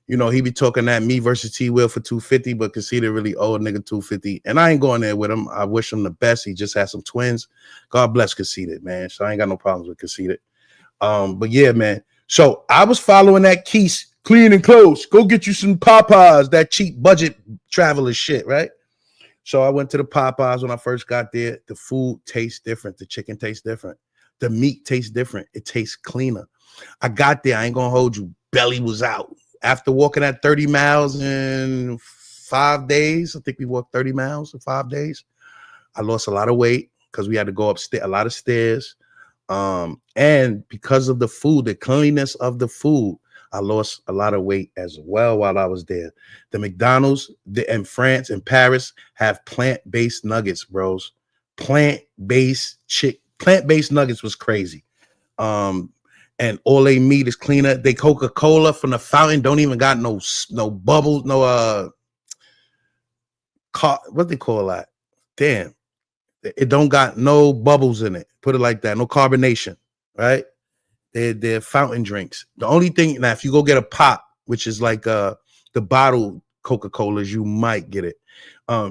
You know, he be talking that me versus T Will for 250, but Conceited really old nigga 250. And I ain't going there with him. I wish him the best. He just had some twins. God bless Conceited, man. So I ain't got no problems with Conceited. But yeah, man. So I was following that Keys clean and close. Go get you some Popeyes, that cheap budget traveler shit, right? So I went to the Popeyes when I first got there. The food tastes different. The chicken tastes different. The meat tastes different. It tastes cleaner. I got there. I ain't gonna hold you. Belly was out. After walking at 30 miles in 5 days, I think we walked 30 miles in 5 days. I lost a lot of weight because we had to go upstairs, a lot of stairs. And because of the food, the cleanliness of the food, I lost a lot of weight as well while I was there. The McDonald's in France and Paris have plant-based nuggets, bros. Plant-based nuggets was crazy. And all they meat is cleaner. They Coca-Cola from the fountain don't even got no bubbles, no what they call that? Damn. It don't got no bubbles in it. Put it like that. No carbonation, right? They're fountain drinks. The only thing now, if you go get a pop, which is like the bottled Coca-Colas, you might get it.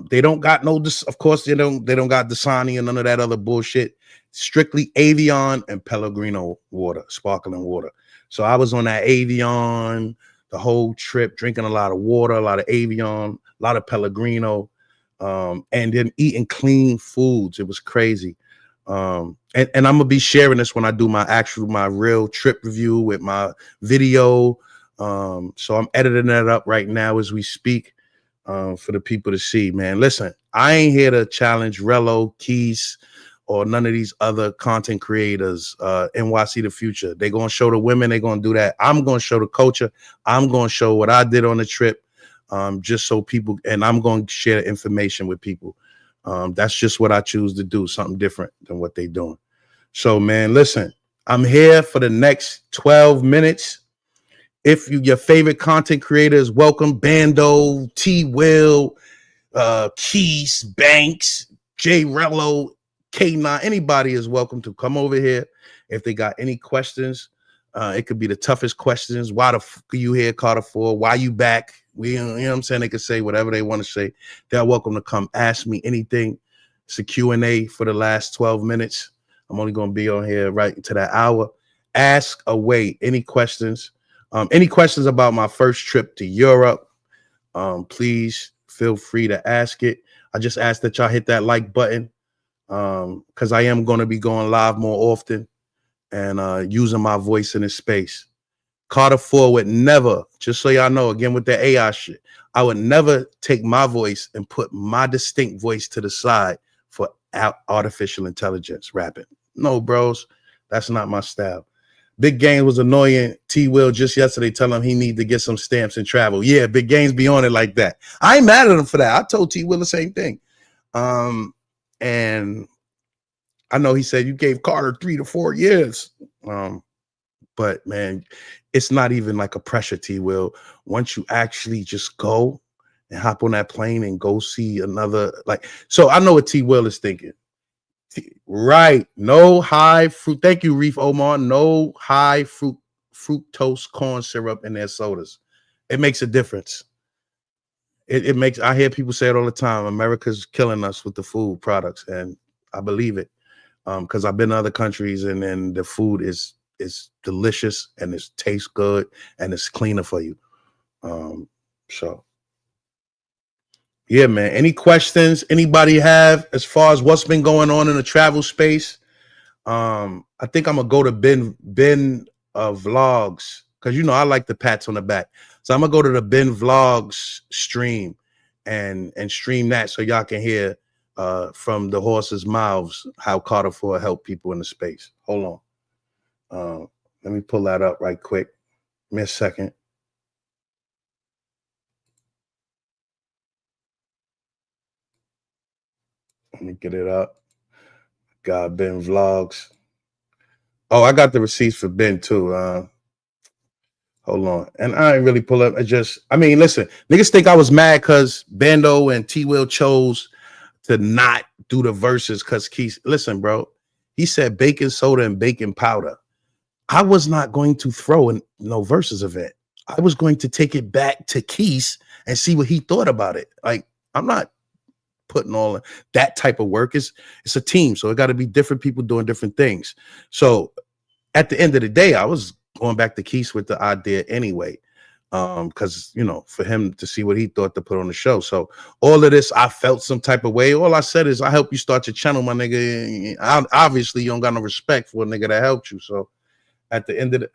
They don't got no. Of course, they don't got Dasani and none of that other bullshit. Strictly Evian and Pellegrino water, sparkling water. So I was on that Evian the whole trip, drinking a lot of water, a lot of Evian, a lot of Pellegrino, and then eating clean foods. It was crazy. And I'm gonna be sharing this when I do my real trip review with my video. So I'm editing that up right now as we speak, for the people to see. Man, listen, I ain't here to challenge Rello, Keys, or none of these other content creators. NYC the future. They're gonna show the women, they're gonna do that. I'm gonna show the culture. I'm gonna show what I did on the trip. Just so people, and I'm gonna share information with people. That's just what I choose to do, something different than what they're doing. So, man, listen, I'm here for the next 12 minutes. If your favorite content creator is welcome, Bando, T Will, Keys, Banks, J Rello, K9, anybody is welcome to come over here. If they got any questions, it could be the toughest questions. Why the fuck are you here, Carter 4? Why you back? You know what I'm saying? They can say whatever they want to say. They're welcome to come ask me anything. It's a Q&A for the last 12 minutes. I'm only going to be on here right into that hour. Ask away any questions. Any questions about my first trip to Europe, please feel free to ask it. I just ask that y'all hit that like button, because I am going to be going live more often and using my voice in this space. Carter 4 would never, just so y'all know, again with the AI shit, I would never take my voice and put my distinct voice to the side for artificial intelligence rapping. No, bros, that's not my style. Big Game was annoying T Will just yesterday, telling him he need to get some stamps and travel. Yeah, Big Game's be on it like that. I ain't mad at him for that. I told T Will the same thing. And I know he said you gave Carter 3 to 4 years. But man, it's not even like a pressure, T Will. Once you actually just go and hop on that plane and go see another, like, so I know what T Will is thinking. Right. No high fruit. Thank you, Reef Omar. No high fructose corn syrup in their sodas. It makes a difference. It makes, I hear people say it all the time. America's killing us with the food products, and I believe it. Because I've been to other countries and then the food is delicious and it tastes good and it's cleaner for you. So yeah, man. Any questions anybody have as far as what's been going on in the travel space? I think I'm gonna go to Ben Vlogs, because you know I like the pats on the back. So I'm gonna go to the Ben Vlogs stream and stream that so y'all can hear from the horse's mouths how Carter 4 helped people in the space. Hold on. Let me pull that up right quick. Give me a second. Let me get it up. Got Ben Vlogs. Oh, I got the receipts for Ben too. Hold on. And I ain't really pull up. I mean, listen, niggas think I was mad because Bando and T Will chose to not do the verses because Keith, listen, bro, he said baking soda and baking powder. I was not going to throw in no verses event. I was going to take it back to Keith and see what he thought about it. Like, I'm not putting all that type of work. It's a team, so it got to be different people doing different things. So at the end of the day, I was going back to Keith with the idea anyway, because for him to see what he thought to put on the show. So all of this, I felt some type of way. All I said is, I help you start your channel, my nigga. Obviously, you don't got no respect for a nigga that helped you. So at the end of the,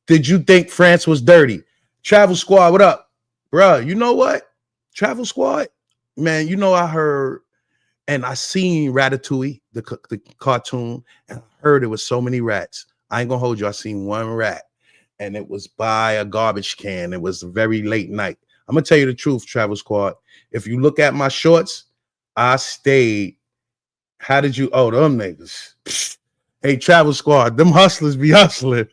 did you think France was dirty? Travel Squad, what up, bruh? You know what? Travel Squad, man. I heard and I seen Ratatouille, the cartoon, and I heard there was so many rats. I ain't gonna hold you. I seen one rat, and it was by a garbage can. It was very late night. I'm gonna tell you the truth, Travel Squad. If you look at my shorts, I stayed. How did you? Oh, them niggas. Pfft. Hey, Travel Squad, them hustlers be hustling.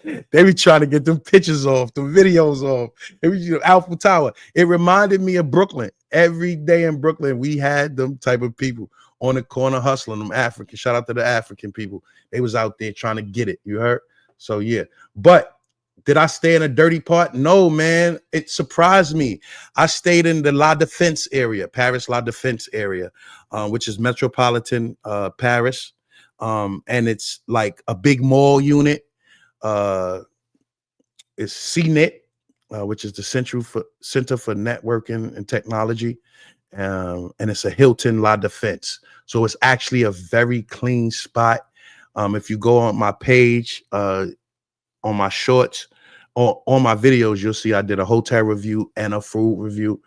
They be trying to get them pictures off, the videos off. It was Alpha Tower. It reminded me of Brooklyn. Every day in Brooklyn, we had them type of people on the corner hustling, them African. Shout out to the African people. They was out there trying to get it. You heard? So yeah. But did I stay in a dirty part? No, man. It surprised me. I stayed in the La Défense area, Paris La Défense area, which is metropolitan Paris. And it's like a big mall unit. It's CNET, which is the Center for Networking and Technology. And it's a Hilton La Défense. So it's actually a very clean spot. If you go on my page, on my shorts, or on my videos, you'll see I did a hotel review and a food review.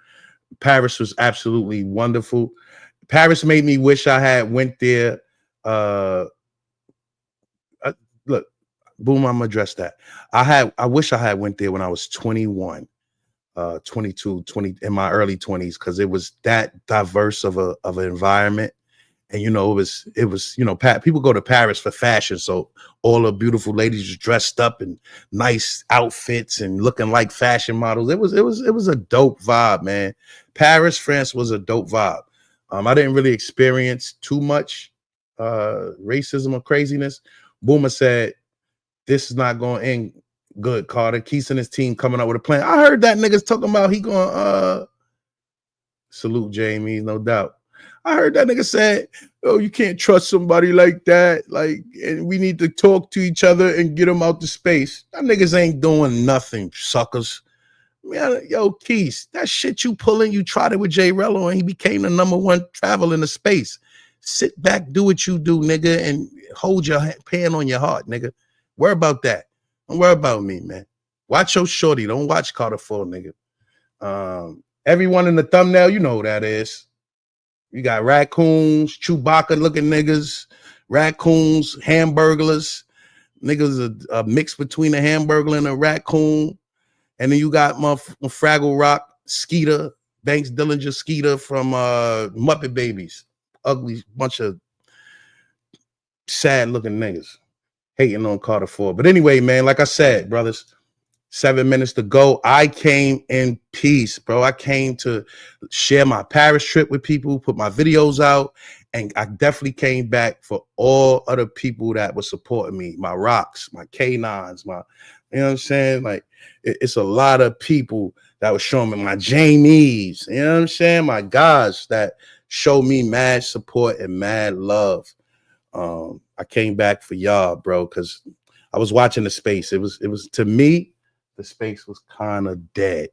Paris was absolutely wonderful. Paris made me wish I had went there. Look, boom, I'm gonna address that. I wish I had went there when I was 21, 22, 20, in my early 20s, because it was that diverse of an environment. And it was people go to Paris for fashion, so all the beautiful ladies dressed up in nice outfits and looking like fashion models. It was a dope vibe, man. Paris, France was a dope vibe. I didn't really experience too much racism or craziness. Boomer said, "This is not going to end good, Carter. Keith and his team coming up with a plan." I heard that niggas talking about he going salute Jamie, no doubt. I heard that nigga said, "Oh, you can't trust somebody like that. Like, and we need to talk to each other and get them out to space." That niggas ain't doing nothing, suckers. Man, yo, Keith, that shit you pulling, you tried it with Jay Rello and he became the #1 travel in the space. Sit back, do what you do, nigga, and hold your hand on your heart, nigga. Worry about that. Don't worry about me, man. Watch your shorty. Don't watch Carter 4, nigga. Everyone in the thumbnail, you know who that is. You got raccoons, Chewbacca-looking niggas, raccoons, hamburglers. Niggas a mix between a hamburger and a raccoon. And then you got my Fraggle Rock, Skeeter, Banks Dillinger Skeeter from Muppet Babies. Ugly bunch of sad-looking niggas hating on Carter 4. But anyway, man, like I said, brothers, 7 minutes to go. I came in peace, bro. I came to share my Paris trip with people, put my videos out, and I definitely came back for all other people that were supporting me, my rocks, my K9s, my, you know what I'm saying? Like, it's a lot of people that were showing me, my Jamies, you know what I'm saying? My guys that show me mad support and mad love. I came back for y'all, bro, because I was watching the space. It was to me, the space was kind of dead.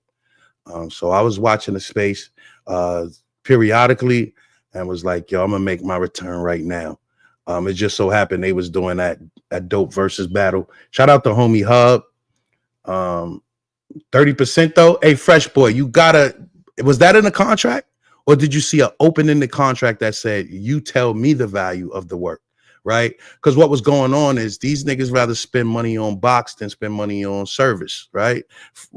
So I was watching the space periodically and was like, yo, I'm gonna make my return right now. It just so happened they was doing that dope versus battle. Shout out to homie Hub. 30% though. Hey, Fresh Boy, you gotta, was that in the contract? Or did you see an open in the contract that said, you tell me the value of the work, right? Because what was going on is these niggas rather spend money on box than spend money on service, right?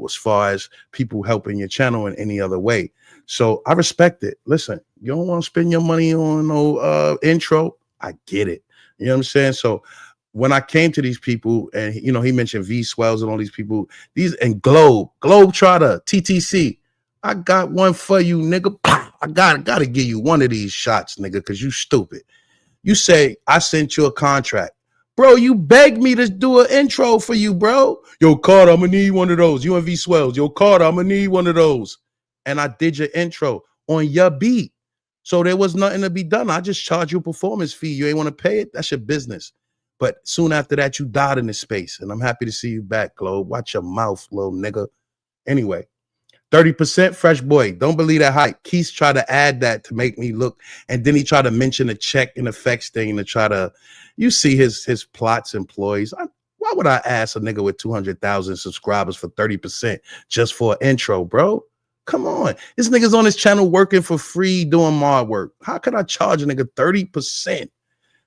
As far as people helping your channel in any other way. So I respect it. Listen, you don't want to spend your money on no intro. I get it. You know what I'm saying? So when I came to these people and, he mentioned V Swells and all these people, and Globetrotter, TTC, I got one for you, nigga. I gotta give you one of these shots, nigga, because you stupid. You say, I sent you a contract. Bro, you begged me to do an intro for you, bro. Yo, Carter, I'm gonna need one of those. UNV Swells. Yo, Carter, I'm gonna need one of those. And I did your intro on your beat. So there was nothing to be done. I just charge you a performance fee. You ain't want to pay it? That's your business. But soon after that, you died in this space. And I'm happy to see you back, Globe. Watch your mouth, little nigga. Anyway, 30% Fresh Boy. Don't believe that hype. Keith tried to add that to make me look. And then he tried to mention the check and effects thing to try to, you see his plots employees. Why would I ask a nigga with 200,000 subscribers for 30% just for an intro, bro? Come on. This nigga's on his channel working for free doing mod work. How could I charge a nigga 30%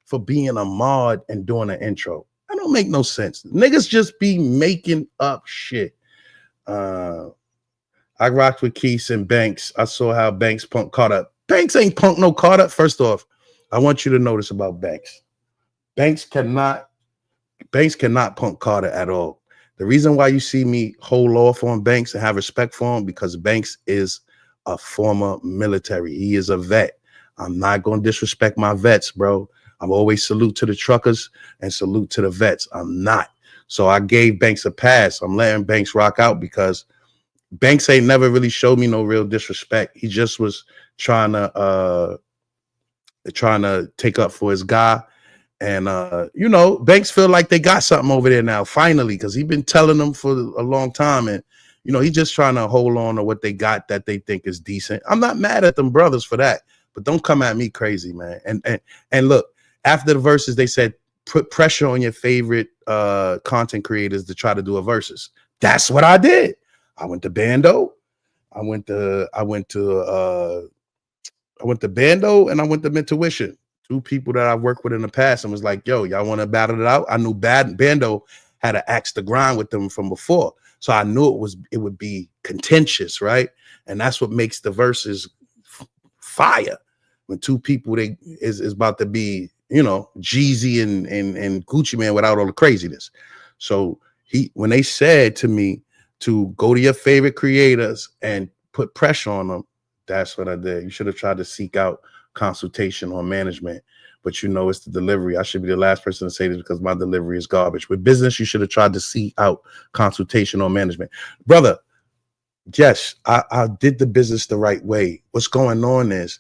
for being a mod and doing an intro? That don't make no sense. Niggas just be making up shit. I rocked with Keith and Banks. I saw how Banks punk Carter. Banks ain't punk no Carter. First off, I want you to notice about Banks. Banks cannot punk Carter at all. The reason why you see me hold off on Banks and have respect for him, because Banks is a former military. He is a vet. I'm not going to disrespect my vets, bro. I'm always salute to the truckers and salute to the vets. I'm not. So I gave Banks a pass. I'm letting Banks rock out because Banks ain't never really showed me no real disrespect. He just was trying to take up for his guy. And, you know, Banks feel like they got something over there now, finally, because he's been telling them for a long time. And, you know, he's just trying to hold on to what they got that they think is decent. I'm not mad at them brothers for that, but don't come at me crazy, man. And look, after the verses, they said, put pressure on your favorite content creators to try to do a versus. That's what I did. I went to Bando. I went to Bando, and I went to Mentuition. Two people that I've worked with in the past, and was like, yo, y'all want to battle it out? I knew Bando had an axe to grind with them from before. So I knew it would be contentious, right? And that's what makes the verses fire. When two people is about to be, you know, Jeezy and Gucci Man without all the craziness. So when they said to me to go to your favorite creators and put pressure on them, that's what I did. You should have tried to seek out consultation on management, but you know, it's the delivery. I should be the last person to say this because my delivery is garbage. With business, you should have tried to seek out consultation on management. Brother, yes, I did the business the right way. What's going on is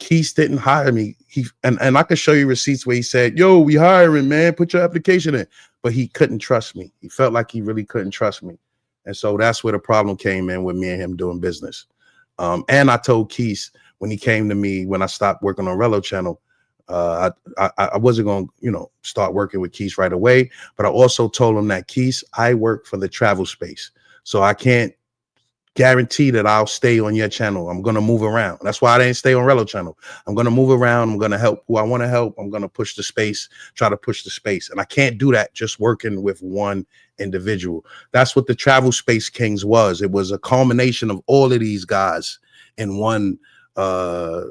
Keith didn't hire me. And I can show you receipts where he said, yo, we hiring, man, put your application in. But he couldn't trust me. He felt like he really couldn't trust me. And so that's where the problem came in with me and him doing business. And I told Keith when he came to me, when I stopped working on Rello Channel, I wasn't going to, you know, start working with Keith right away. But I also told him that, Keith, I work for the travel space. So I can't guarantee that I'll stay on your channel. I'm going to move around. That's why I didn't stay on Rello Channel. I'm going to move around. I'm going to help who I want to help. I'm going to push the space, try to push the space. And I can't do that just working with one individual. That's what the Travel Space Kings was. It was a culmination of all of these guys in one. So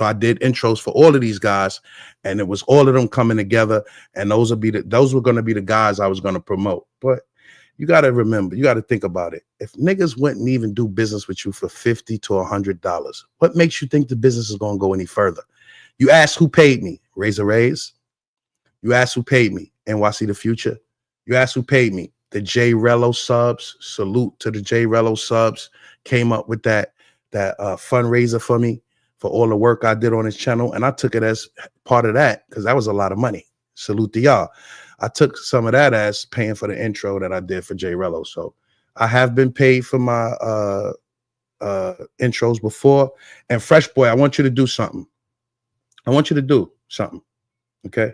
I did intros for all of these guys, and it was all of them coming together. And those were going to be the guys I was going to promote. But you got to remember, you got to think about it. If niggas wouldn't even do business with you for $50 to $100, what makes you think the business is going to go any further? You ask who paid me, Razor Rays. You ask who paid me, NYC The Future. You ask who paid me, the J Rello subs. Salute to the J Rello subs. Came up with that fundraiser for me for all the work I did on his channel, and I took it as part of that because that was a lot of money. Salute to y'all. I took some of that as paying for the intro that I did for J Rello. So I have been paid for my intros before. And Fresh Boy, I want you to do something. Okay?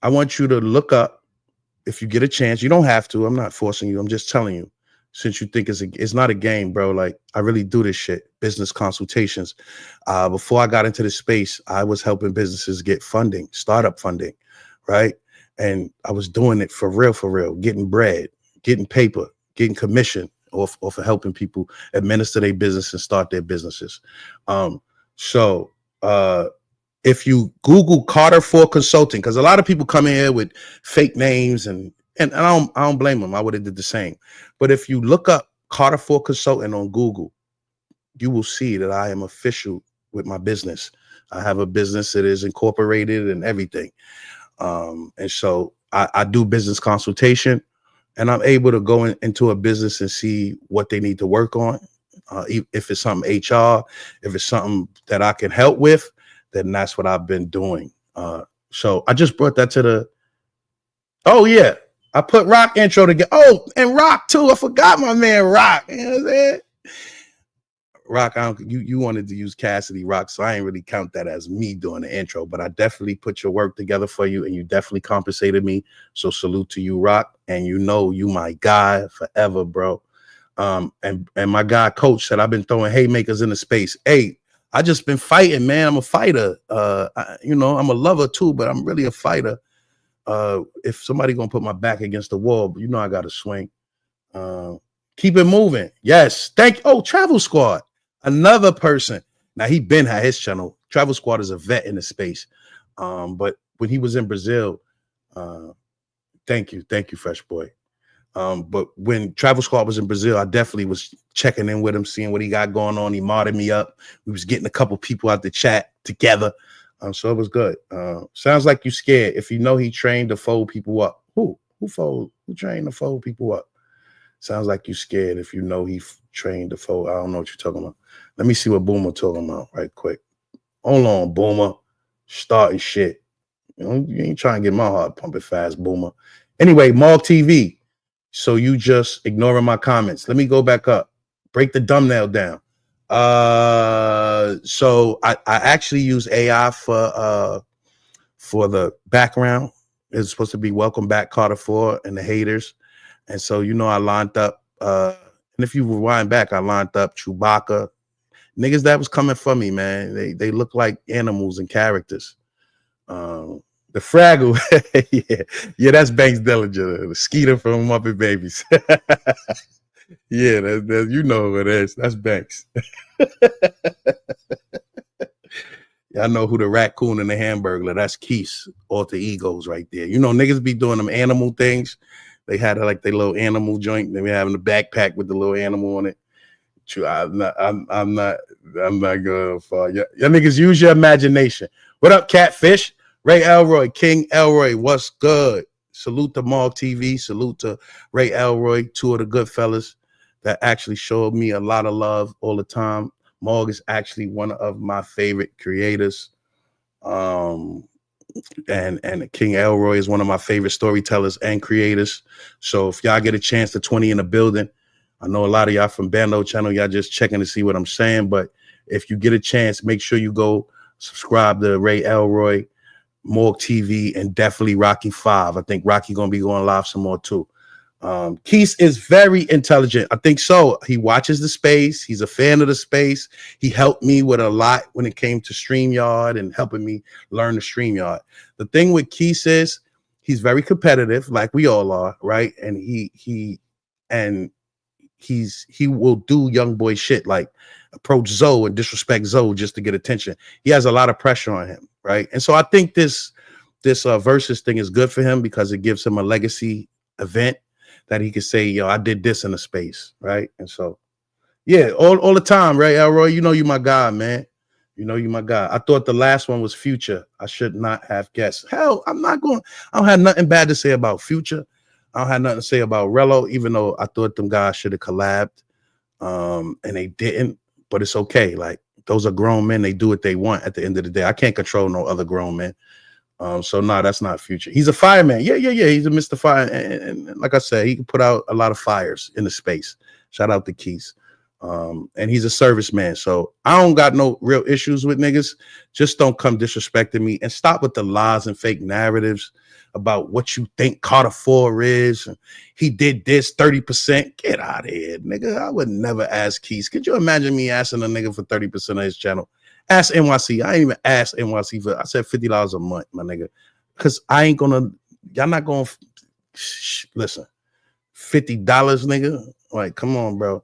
I want you to look up, if you get a chance. You don't have to. I'm not forcing you. I'm just telling you. Since you think it's not a game, bro. Like, I really do this shit, business consultations. Before I got into this space, I was helping businesses get funding, startup funding, right? And I was doing it for real, getting bread, getting paper, getting commission, or for helping people administer their business and start their businesses. So if you Google Carter 4 Consulting, because a lot of people come in here with fake names and I don't blame them. I would have did the same. But if you look up Carter 4 Consulting on Google, you will see that I am official with my business. I have a business that is incorporated and everything. And so I do business consultation, and I'm able to go into a business and see what they need to work on. If it's something HR, if it's something that I can help with, then that's what I've been doing. So I just brought that to the. Oh yeah, I put Rock intro together. Oh, and Rock too. I forgot my man Rock. You know what I'm saying? Rock, you wanted to use Cassidy Rock, so I ain't really count that as me doing the intro, but I definitely put your work together for you, and you definitely compensated me. So salute to you, Rock, and you my guy forever, bro. And my guy Coach said I've been throwing haymakers in the space. Hey, I just been fighting, man. I'm a fighter. I'm a lover too, but I'm really a fighter. If somebody gonna put my back against the wall, I gotta swing. Keep it moving. Yes, thank you. Oh, Travel Squad. Another person. Now he been had his channel. Travel Squad is a vet in the space. But when he was in Brazil, thank you, Fresh Boy. But when Travel Squad was in Brazil, I definitely was checking in with him, seeing what he got going on. He modded me up. We was getting a couple people out the chat together. So it was good. Sounds like you scared. If you know he trained to fold people up. Who trained to fold people up? Sounds like you scared if you know he trained to fold. I don't know what you're talking about. Let me see what Boomer talking about right quick. Hold on, Boomer. Starting shit. You ain't trying to get my heart pumping fast, Boomer. Anyway, Morg TV. So you just ignoring my comments. Let me go back up. Break the thumbnail down. So I actually use AI for the background. It's supposed to be welcome back, Carter 4 and the haters. And so, I lined up, and if you rewind back, I lined up Chewbacca, niggas that was coming for me, man. They look like animals and characters. The Fraggle, yeah, that's Banks Dillinger, the Skeeter from Muppet Babies. Yeah, you know who it is. That's Banks. Y'all know who the raccoon and the hamburger. That's Keith, alter egos right there. Niggas be doing them animal things. They had like their little animal joint. They be having the backpack with the little animal on it. I'm not going far. Y'all niggas use your imagination. What up, Catfish? Ray Elroy, King Elroy, what's good? Salute to Morg TV. Salute to Ray Elroy, two of the good fellas that actually showed me a lot of love all the time. Morg is actually one of my favorite creators. And King Elroy is one of my favorite storytellers and creators. So if y'all get a chance to 20 in the building, I know a lot of y'all from Bando channel, y'all just checking to see what I'm saying. But if you get a chance, make sure you go subscribe to Ray Elroy, Morg TV, and definitely Rocky 5. I think Rocky gonna be going live some more too. Keith is very intelligent. I think so. He watches the space. He's a fan of the space. He helped me with a lot when it came to StreamYard and helping me learn the StreamYard. The thing with Keith is he's very competitive, like we all are, right? And he will do young boy shit, like approach Zoe and disrespect Zoe just to get attention. He has a lot of pressure on him, right? And so I think this versus thing is good for him because it gives him a legacy event that he could say, yo, I did this in the space, right? And so, yeah, all the time, right, Elroy? You my guy, man. You my guy. I thought the last one was Future. I should not have guessed. Hell, I don't have nothing bad to say about Future. I don't have nothing to say about Rello, even though I thought them guys should have collabed, and they didn't. But it's okay. Like, those are grown men. They do what they want at the end of the day. I can't control no other grown men. So no, that's not Future. He's a fireman. Yeah. He's a Mr. Fire. And like I said, he can put out a lot of fires in the space. Shout out to Keith. And he's a serviceman. So I don't got no real issues with niggas. Just don't come disrespecting me and stop with the lies and fake narratives about what you think Carter 4 is. And he did this 30%. Get out of here, nigga. I would never ask Keith. Could you imagine me asking a nigga for 30% of his channel? Ask NYC. I ain't even asked NYC for. I said $50 a month, my nigga, because I ain't gonna. Y'all not gonna listen. $50, nigga. Like, come on, bro.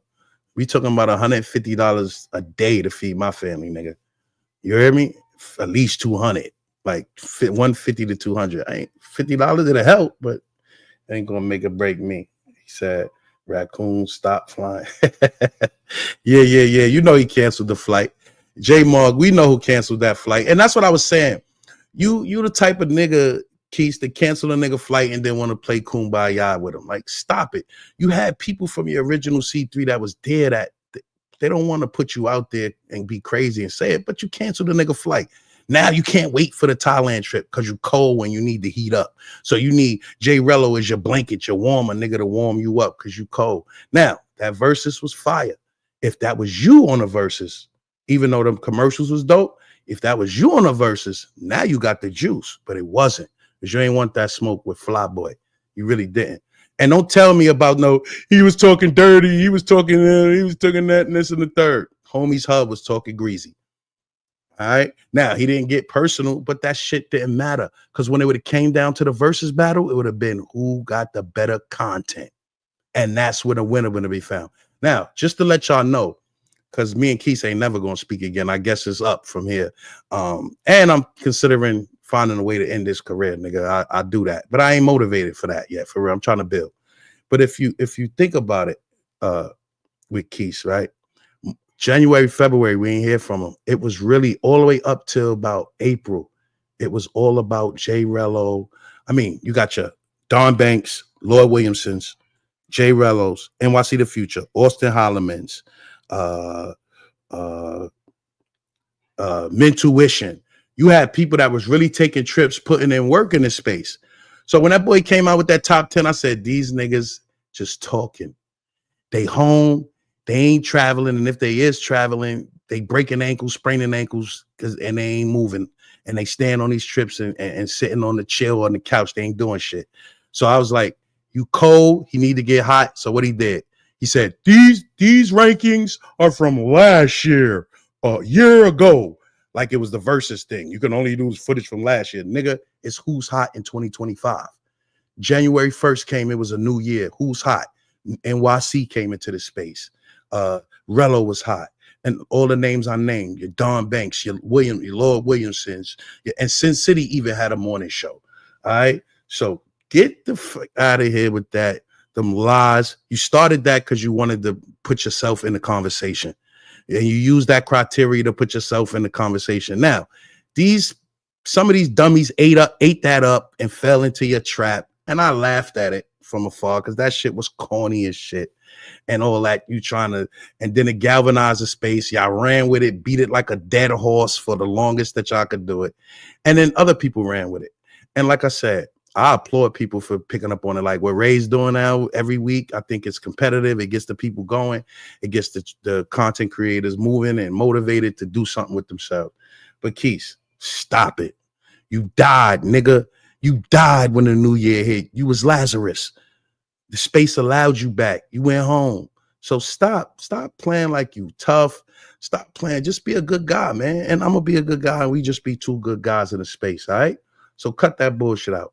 We talking about $150 a day to feed my family, nigga. You hear me? At least 200. Like 150 to 200. I ain't $50. It'll help, but it ain't gonna make or break me. He said Raccoon, stop flying. Yeah. You know he canceled the flight. J Mark, we know who canceled that flight. And that's what I was saying. You the type of nigga, Keith, to cancel a nigga flight and then want to play kumbaya with him. Like, stop it. You had people from your original C3 that was there that they don't want to put you out there and be crazy and say it, but you canceled the nigga flight. Now you can't wait for the Thailand trip because you're cold when you need to heat up. So you need J Rello as your blanket, your warmer nigga to warm you up because you cold. Now, that versus was fire. If that was you on the versus, even though the commercials was dope, if that was you on the versus, now you got the juice, but it wasn't because you ain't want that smoke with Flyboy. You really didn't. And don't tell me about no, he was talking dirty, he was talking that and this and the third. Homie's Hub was talking greasy. All right. Now he didn't get personal, but that shit didn't matter. Because when it would have came down to the versus battle, it would have been who got the better content. And that's where the winner would be found. Now, just to let y'all know, because me and Keith ain't never gonna speak again. I guess it's up from here. And I'm considering finding a way to end this career, nigga. I do that, but I ain't motivated for that yet. For real, I'm trying to build. But if you think about it, with Keith, right? January, February, we ain't hear from him. It was really all the way up till about April. It was all about J Rello. I mean, you got your Don Banks, Lloyd Williamsons, J Rellos, NYC The Future, Austin Holloman's, Mintuition. You had people that was really taking trips, putting in work in this space. So when that boy came out with that top 10, I said, these niggas just talking. They home. They ain't traveling, and if they is traveling, they breaking ankles, spraining ankles, and they ain't moving. And they stand on these trips and sitting on the chill on the couch. They ain't doing shit. So I was like, you cold, he need to get hot. So what he did, he said, these rankings are from last year, a year ago. Like it was the versus thing. You can only use footage from last year. Nigga, it's who's hot in 2025. January 1st came, it was a new year. Who's hot? NYC came into the space. Rello was hot, and all the names I named, your Don Banks, your Lord Williamsons, and Sin City even had a morning show. All right, so get the fuck out of here with that. Them lies. You started that because you wanted to put yourself in the conversation, and you use that criteria to put yourself in the conversation. Now, some of these dummies ate that up and fell into your trap, and I laughed at it from afar because that shit was corny as shit. And all that you trying to, and then it galvanized the space. Y'all ran with it, beat it like a dead horse for the longest that y'all could do it. And then other people ran with it. And like I said, I applaud people for picking up on it. Like what Ray's doing now every week, I think it's competitive. It gets the people going. It gets the content creators moving and motivated to do something with themselves. But Keith, stop it. You died, nigga. You died when the new year hit. You was Lazarus. The space allowed you back. You went home. So stop playing like you tough. Stop playing. Just be a good guy, man. And I'm gonna be a good guy, and we just be two good guys in the space. All right. So cut that bullshit out.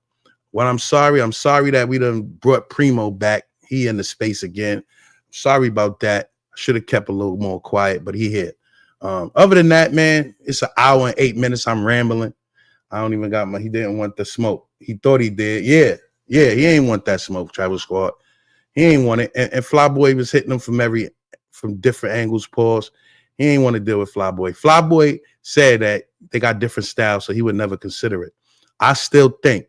Well, I'm sorry that we done brought Primo back. He in the space again. Sorry about that. I should have kept a little more quiet, but he here. Other than that, man, it's an hour and 8 minutes. I'm rambling. I don't even got he didn't want the smoke. He thought he did. Yeah, he ain't want that smoke, Travel Squad. He ain't want it. And Flyboy was hitting him from different angles, pause. He ain't want to deal with Flyboy. Flyboy said that they got different styles, so he would never consider it. I still think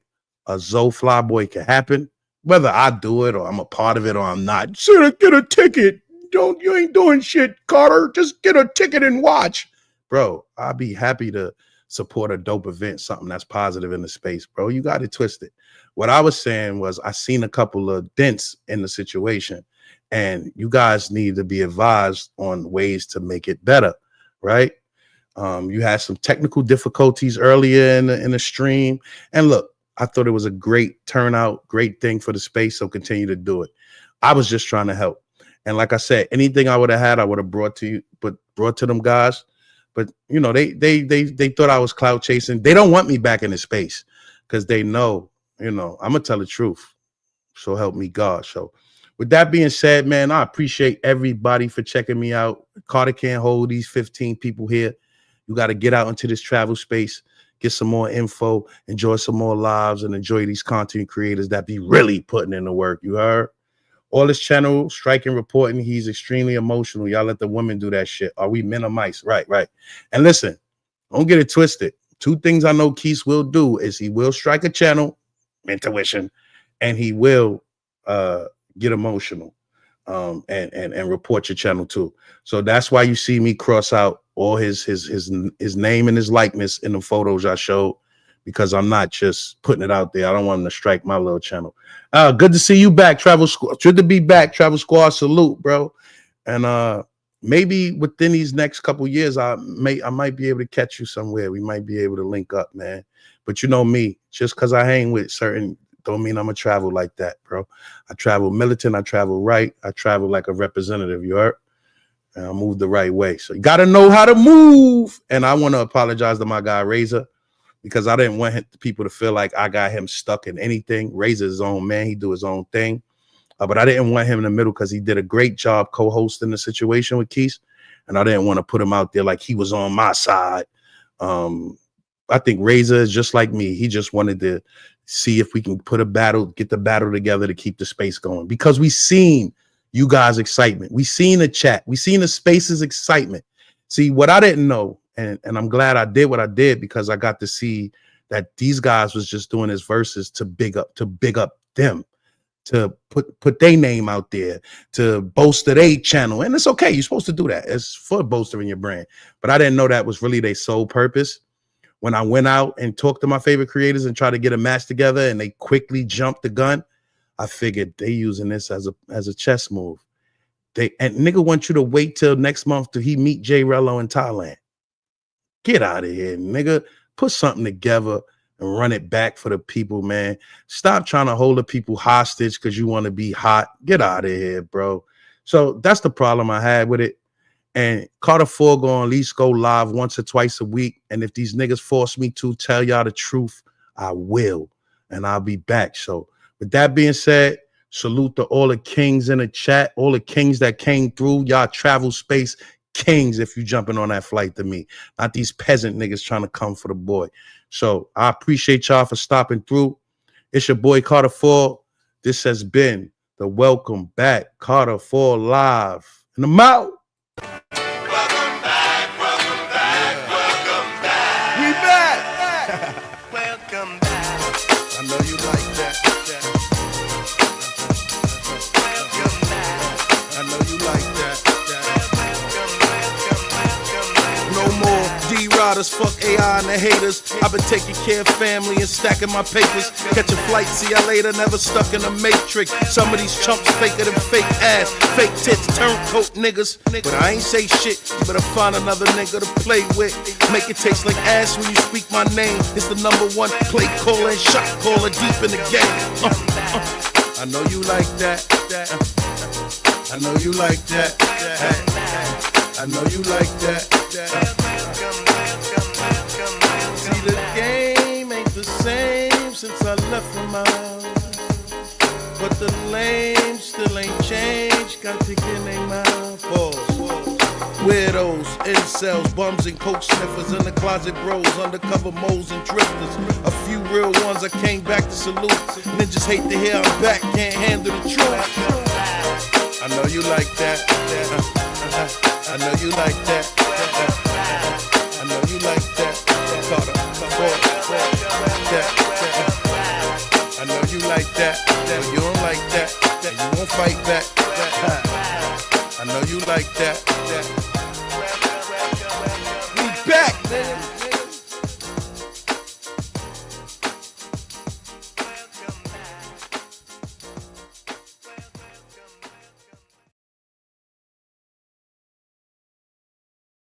a Zoe Flyboy can happen, whether I do it or I'm a part of it or I'm not. So get a ticket. You ain't doing shit, Carter. Just get a ticket and watch. Bro, I'd be happy to support a dope event, something that's positive in the space, bro. You got it twisted. What I was saying was I seen a couple of dents in the situation, and you guys need to be advised on ways to make it better, right? You had some technical difficulties earlier in the stream, and look, I thought it was a great turnout, great thing for the space, so continue to do it. I was just trying to help, and like I said, anything I would have had, I would have brought to you, but brought to them guys. But you know, they thought I was clout chasing. They don't want me back in the space because they know, you know, I'm gonna tell the truth. So help me God. So with that being said, man, I appreciate everybody for checking me out. Carter can't hold these 15 people here. You got to get out into this travel space, get some more info, enjoy some more lives, and enjoy these content creators that be really putting in the work. You heard? All this channel, striking, reporting, he's extremely emotional. Y'all let the women do that shit. Are we men or mice? Right. And listen, don't get it twisted. Two things I know Keith will do is he will strike a channel, intuition, and he will get emotional and report your channel too. So that's why you see me cross out all his name and his likeness in the photos I showed, because I'm not just putting it out there. I don't want him to strike my little channel. Good to see you back, Travel Squad. Good to be back, Travel Squad. Salute, bro. And maybe within these next couple years, I might be able to catch you somewhere. We might be able to link up, man. But you know me, just because I hang with certain don't mean I'm gonna travel like that, bro. I travel militant, I travel right, I travel like a representative, you heard? And I move the right way. So you gotta know how to move. And I want to apologize to my guy Razor, because I didn't want people to feel like I got him stuck in anything. Razor's his own man, he do his own thing. But I didn't want him in the middle because he did a great job co-hosting the situation with Keith. And I didn't want to put him out there like he was on my side. I think Razor is just like me. He just wanted to see if we can get the battle together to keep the space going. Because we seen you guys' excitement. We seen the chat. We seen the space's excitement. See, what I didn't know, and I'm glad I did what I did, because I got to see that these guys was just doing his verses to big up them, to put their name out there, to bolster their channel. And it's okay. You're supposed to do that. It's for bolstering your brand. But I didn't know that was really their sole purpose. When I went out and talked to my favorite creators and tried to get a match together and they quickly jumped the gun, I figured they using this as a chess move. And nigga want you to wait till next month till he meet Jay Rello in Thailand. Get out of here, nigga. Put something together and run it back for the people, man. Stop trying to hold the people hostage because you want to be hot. Get out of here, bro. So that's the problem I had with it. And Carter 4 gonna at least go live once or twice a week. And if these niggas force me to tell y'all the truth, I will. And I'll be back. So with that being said, salute to all the kings in the chat, all the kings that came through. Y'all travel space kings if you jumping on that flight to me. Not these peasant niggas trying to come for the boy. So I appreciate y'all for stopping through. It's your boy Carter 4. This has been the Welcome Back Carter 4 Live. And I'm out. Welcome back, welcome back, welcome back. We back. Welcome back. I know you like that. Welcome back. I know you like that. Welcome. No more D-Riders, fuck AI and the haters. I've been taking care of family and stacking my papers. Catch a flight, see ya later, never stuck in a matrix. Some of these chumps faker than fake ass, fake tits, turncoat niggas. But I ain't say shit, you better find another nigga to play with. Make it taste like ass when you speak my name. It's the #1 play caller and shot caller deep in the game. I know you like that. I know you like that. I know you like that. See, the game ain't the same since I left from my house. But the lame still ain't changed. Got to get in their mouth. Weirdos, incels, bums and coke sniffers, in the closet bros, undercover moles and drifters. A few real ones I came back to salute. Ninjas hate to hear I'm back, can't handle the truth. I know you like that. I know you like that. I know you like that. Carter, I know you like that. But you don't like that. And you won't fight back. I know you like that.